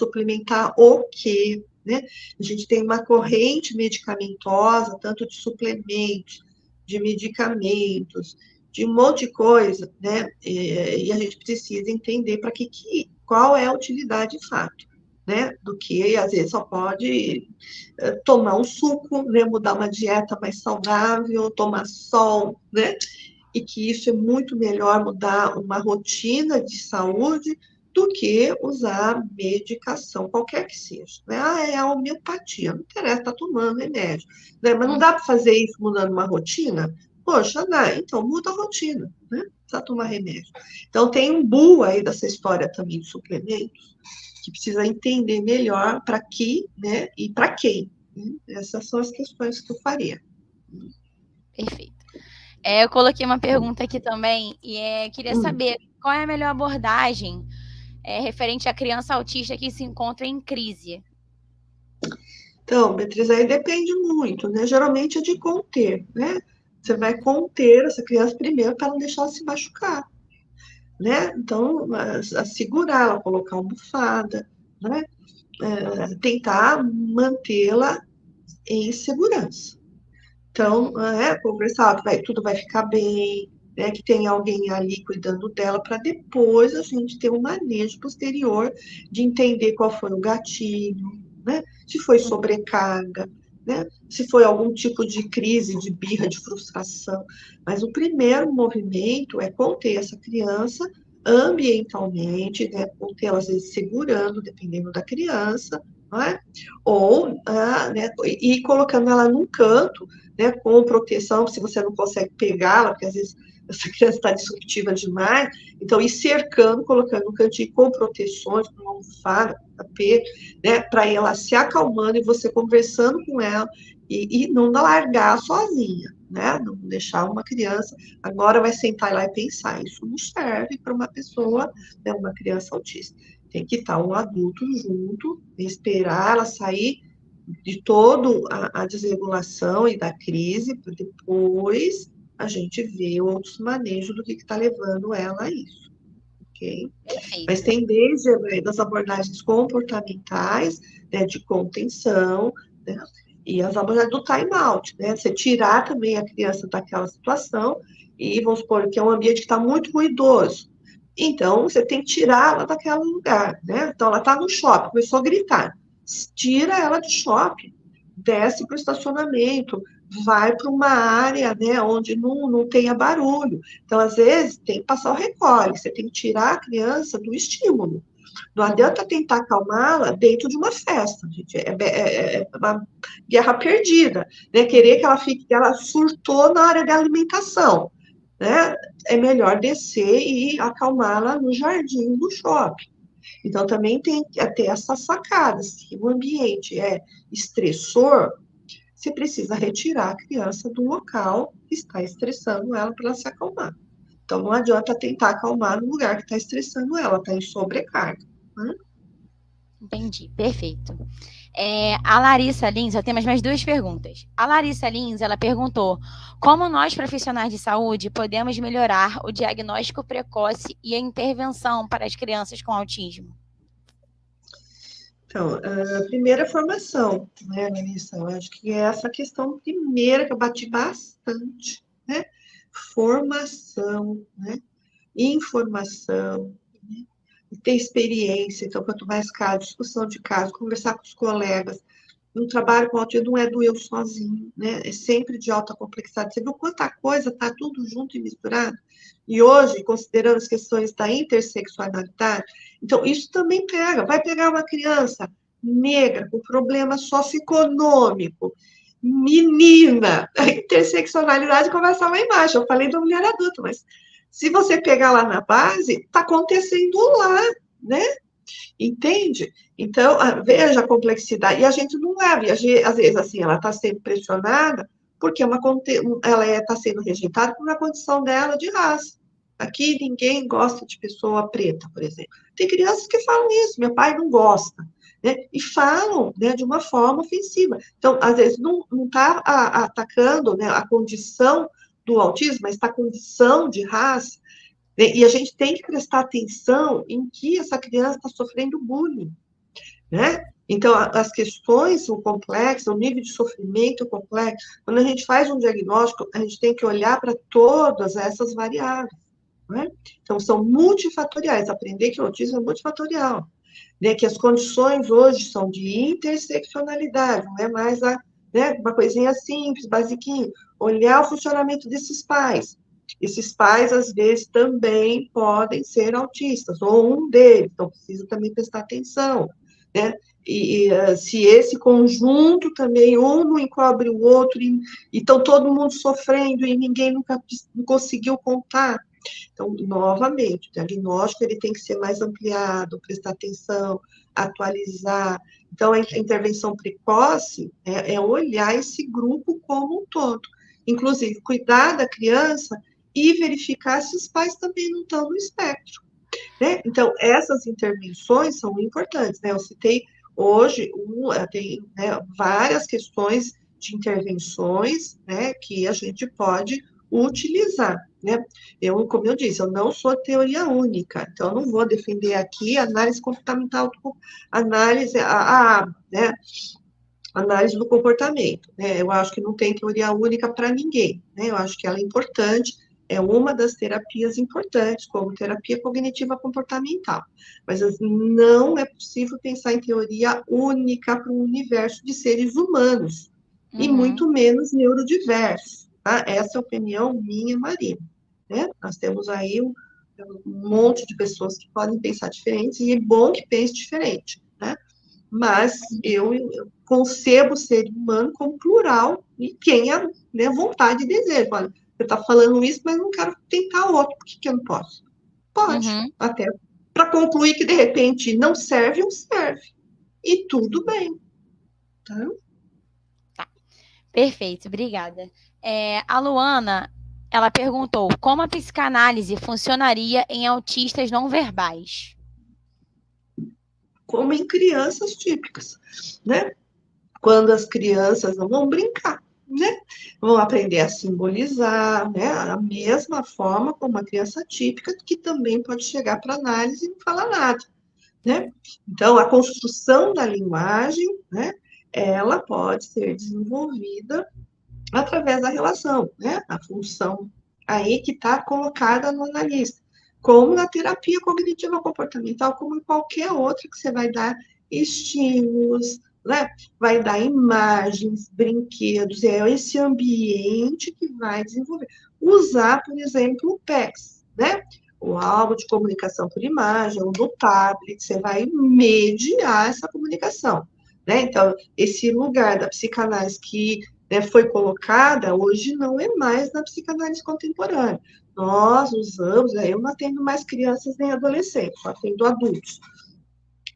o quê, né? A gente tem uma corrente medicamentosa, tanto de suplementos, de medicamentos, de um monte de coisa, né? E a gente precisa entender qual é a utilidade de fato, né? Do que, às vezes, só pode tomar um suco, né, mudar uma dieta mais saudável, tomar sol, né? E que isso é muito melhor mudar uma rotina de saúde do que usar medicação, qualquer que seja. Né? Ah, é a homeopatia, não interessa, está tomando remédio. Né? Mas não dá para fazer isso mudando uma rotina? Poxa, dá, então muda a rotina, né? Precisa tomar remédio. Então tem um bull aí dessa história também de suplementos, que precisa entender melhor para que, né, e para quem. Né? Essas são as questões que eu faria. Perfeito. Eu coloquei uma pergunta aqui também e queria Hum. saber qual é a melhor abordagem referente à criança autista que se encontra em crise. Então, Beatriz, aí depende muito, né? Geralmente é de conter, né? Você vai conter essa criança primeiro para não deixar ela se machucar, né? Então, segurá-la, colocar uma almofada, né? Tentar mantê-la em segurança. Então, conversar que tudo vai ficar bem, né, que tem alguém ali cuidando dela, para depois a gente ter um manejo posterior de entender qual foi o gatilho, né, se foi sobrecarga, né, se foi algum tipo de crise, de birra, de frustração. Mas o primeiro movimento é conter essa criança ambientalmente, né, conter ela, às vezes, segurando, dependendo da criança, não é? Ou, né, e colocando ela num canto, né, com proteção, se você não consegue pegá-la, porque às vezes essa criança está disruptiva demais, então ir cercando, colocando um cantinho com proteções, com almofada, com tapete, né, para ela se acalmando e você conversando com ela e não largar sozinha, né, não deixar uma criança, agora vai sentar lá e pensar, isso não serve para uma pessoa, né, uma criança autista. Tem que estar um adulto junto, esperar ela sair de toda a desregulação e da crise, para depois a gente ver outros manejos do que está levando ela a isso, ok? Mas Perfeito. tem desde das abordagens comportamentais, né, de contenção, né, e as abordagens do time-out, né, você tirar também a criança daquela situação, e vamos supor que é um ambiente que está muito ruidoso, então você tem que tirar ela daquele lugar, né, então ela está no shopping, começou a gritar, tira ela do shopping, desce para o estacionamento, vai para uma área, né, onde não tenha barulho. Então, às vezes, tem que passar o recolhe, você tem que tirar a criança do estímulo. Não adianta tentar acalmá-la dentro de uma festa, gente. É uma guerra perdida, né? Querer que ela fique, que ela surtou na área da alimentação, né? É melhor descer e acalmá-la no jardim do shopping. Então, também tem que ter essa sacada. Se o ambiente é estressor, você precisa retirar a criança do local que está estressando ela para ela se acalmar. Então, não adianta tentar acalmar no lugar que está estressando ela, está em sobrecarga. Né? Entendi, perfeito. A Larissa Lins, eu tenho mais duas perguntas. A Larissa Lins, ela perguntou como nós, profissionais de saúde, podemos melhorar o diagnóstico precoce e a intervenção para as crianças com autismo. Então, a primeira formação, né, Larissa? Eu acho que é essa questão primeira que eu bati bastante, né? Formação, né? Informação, né? Ter experiência. Então, quanto mais caso, discussão de caso, conversar com os colegas. Um trabalho com autismo não é do eu sozinho, né? É sempre de alta complexidade. Você viu quanta coisa está tudo junto e misturado? E hoje, considerando as questões da interseccionalidade, então isso também pega. Vai pegar uma criança negra com problema socioeconômico, menina, a interseccionalidade começa lá embaixo. Eu falei da mulher adulta, mas se você pegar lá na base, está acontecendo lá, né? Entende? Então, veja a complexidade. E a gente não leva, e às vezes, assim, ela está sendo pressionada porque ela está sendo rejeitada por uma condição dela de raça. Aqui ninguém gosta de pessoa preta, por exemplo. Tem crianças que falam isso, meu pai não gosta, né? E falam, né, de uma forma ofensiva. Então, às vezes, não está atacando, né, a condição do autismo, mas está a condição de raça, e a gente tem que prestar atenção em que essa criança está sofrendo bullying, né? Então, as questões são complexas, o nível de sofrimento é complexo. Quando a gente faz um diagnóstico, a gente tem que olhar para todas essas variáveis, né? Então, são multifatoriais. Aprender que o autismo é multifatorial, né? Que as condições hoje são de interseccionalidade, não é mais né, uma coisinha simples, basiquinha. Olhar o funcionamento desses pais. Esses pais, às vezes, também podem ser autistas, ou um deles, então precisa também prestar atenção, né? Se esse conjunto também, um não encobre o outro, e estão todo mundo sofrendo e ninguém nunca conseguiu contar. Então, novamente, o diagnóstico ele tem que ser mais ampliado, prestar atenção, atualizar. Então, a intervenção precoce é olhar esse grupo como um todo, inclusive cuidar da criança e verificar se os pais também não estão no espectro, né? Então, essas intervenções são importantes, né? Eu citei hoje, tem, né, várias questões de intervenções, né, que a gente pode utilizar, né? Como eu disse, eu não sou teoria única, então eu não vou defender aqui análise comportamental, análise, né, análise do comportamento, né? Eu acho que não tem teoria única para ninguém, né? Eu acho que ela é importante, é uma das terapias importantes, como terapia cognitiva comportamental. Mas não é possível pensar em teoria única para um universo de seres humanos, e Uhum, muito menos neurodiverso, tá? Essa é a opinião minha, Marina, né? Nós temos aí um monte de pessoas que podem pensar diferente, e é bom que pense diferente, né? Mas eu concebo o ser humano como plural e tenha, né, vontade e desejo. Olha, você está falando isso, mas não quero tentar outro, por que eu não posso? Pode, uhum. até para concluir que de repente não serve, não serve. E tudo bem, tá? Tá, perfeito, obrigada. A Luana, ela perguntou como a psicanálise funcionaria em autistas não verbais. Como em crianças típicas, né? Quando as crianças não vão brincar, né? Vão aprender a simbolizar, né? A mesma forma como uma criança típica, que também pode chegar para análise e não falar nada, né? Então, a construção da linguagem, né? Ela pode ser desenvolvida através da relação, né? A função aí que está colocada no analista, como na terapia cognitiva comportamental, como em qualquer outra que você vai dar estímulos, né? Vai dar imagens, brinquedos, é esse ambiente que vai desenvolver. Usar, por exemplo, o PECS, né? O álbum de comunicação por imagem, ou do tablet, você vai mediar essa comunicação, né? Então, esse lugar da psicanálise que, né, foi colocada, hoje não é mais na psicanálise contemporânea. Nós usamos, eu não atendo mais crianças nem adolescentes, eu atendo adultos,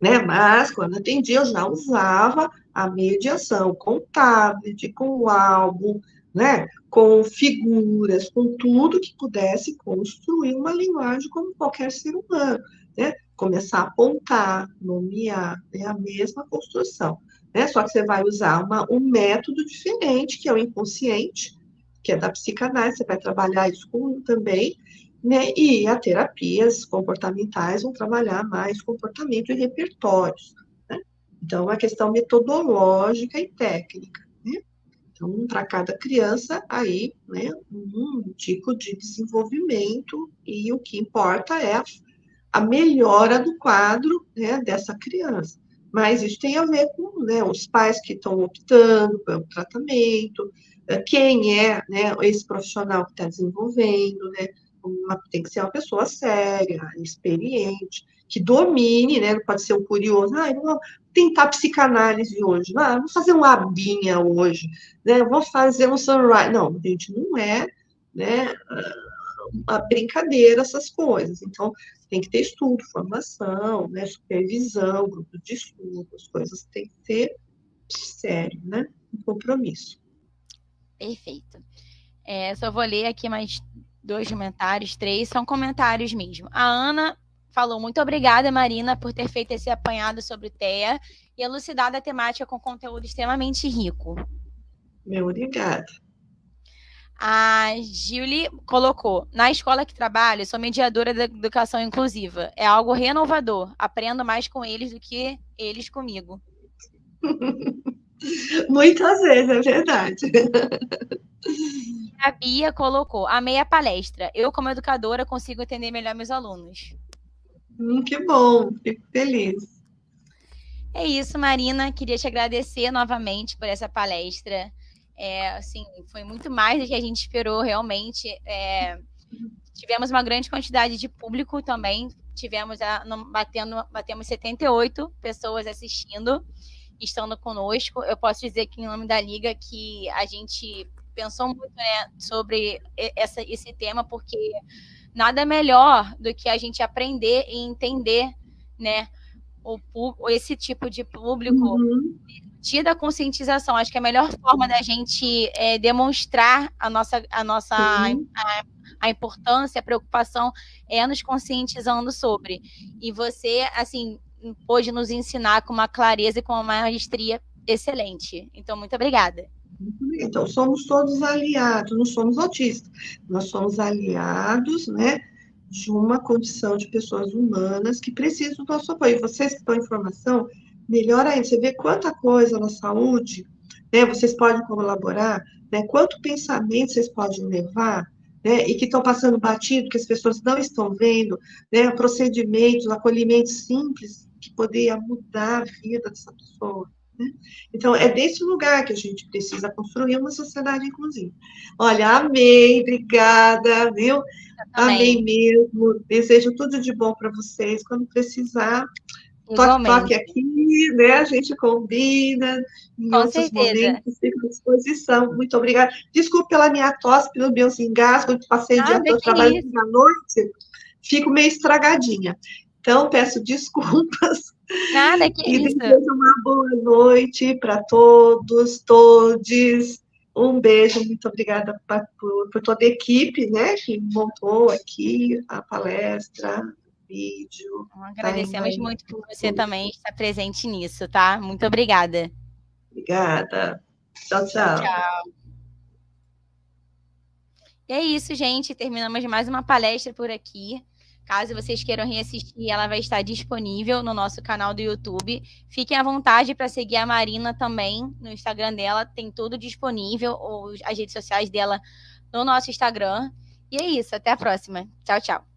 né? Mas quando atendia, eu já usava a mediação com tablet, com o álbum, né? Com figuras, com tudo que pudesse construir uma linguagem como qualquer ser humano, né? Começar a apontar, nomear, é a mesma construção, né? Só que você vai usar um método diferente, que é o inconsciente, que é da psicanálise, você vai trabalhar isso também, né? E as terapias comportamentais vão trabalhar mais comportamento e repertórios, né? Então, é uma questão metodológica e técnica, né? Então, para cada criança, aí, né, um tipo de desenvolvimento, e o que importa é a melhora do quadro, né, dessa criança. Mas isso tem a ver com, né, os pais que estão optando pelo tratamento, quem é, né, esse profissional que está desenvolvendo, né, tem que ser uma pessoa séria, experiente, que domine, né, não pode ser um curioso, vou tentar psicanálise hoje, vou fazer uma abinha hoje, né, vou fazer um sunrise. Não, gente, não é, né, uma brincadeira essas coisas. Então, tem que ter estudo, formação, né, supervisão, grupo de estudo, as coisas têm que ser sério, né, um compromisso. Perfeito. Só vou ler aqui mais 2 comentários, 3, são comentários mesmo. A Ana falou, muito obrigada, Marina, por ter feito esse apanhado sobre TEA e elucidado a temática com conteúdo extremamente rico. Meu obrigada. A Julie colocou, na escola que trabalho, sou mediadora da educação inclusiva. É algo renovador. Aprendo mais com eles do que eles comigo. Muitas vezes, é verdade. A Bia colocou, amei a palestra. Eu, como educadora, consigo entender melhor meus alunos. Que bom, fico feliz. É isso, Marina. Queria te agradecer novamente por essa palestra. Assim, foi muito mais do que a gente esperou, realmente. Tivemos uma grande quantidade de público também. Batemos 78 pessoas assistindo, estando conosco. Eu posso dizer que, em nome da Liga, que a gente pensou muito, né, sobre esse tema, porque nada melhor do que a gente aprender e entender, né, esse tipo de público, da conscientização. Acho que a melhor forma da gente demonstrar a importância, a preocupação é nos conscientizando sobre. E você, assim, pôde nos ensinar com uma clareza e com uma maestria excelente. Então, muito obrigada. Então, somos todos aliados, não somos autistas, nós somos aliados, né, de uma condição de pessoas humanas que precisam do nosso apoio. Vocês que dão informação, Melhor ainda, você vê quanta coisa na saúde, né? Vocês podem colaborar, né? Quanto pensamento vocês podem levar, né? E que estão passando batido, que as pessoas não estão vendo, né? Procedimentos, acolhimentos simples que poderia mudar a vida dessa pessoa, né? Então, é desse lugar que a gente precisa construir uma sociedade inclusiva. Olha, amei, obrigada, viu? Amei Também, mesmo. Desejo tudo de bom para vocês. Quando precisar, toque, toque igualmente. aqui, né? A gente combina em Com outros certeza. momentos, fico à disposição. Muito obrigada. Desculpe pela minha tosse, pelo meu engasgo, que passei o dia Nada todo que trabalhando isso. à noite, fico meio estragadinha. Então, peço desculpas Nada que e isso. desejo uma boa noite para todos, todes. Um beijo, muito obrigada por toda a equipe, né, que montou aqui a palestra, o vídeo, tá indo Agradecemos aí. muito por você também estar presente nisso, tá? Muito obrigada. Obrigada. Tchau, Tchau, tchau. tchau. E é isso, gente. Terminamos mais uma palestra por aqui. Caso vocês queiram reassistir, ela vai estar disponível no nosso canal do YouTube. Fiquem à vontade para seguir a Marina também no Instagram dela. Tem tudo disponível, ou as redes sociais dela no nosso Instagram. E é isso. Até a próxima. Tchau, tchau.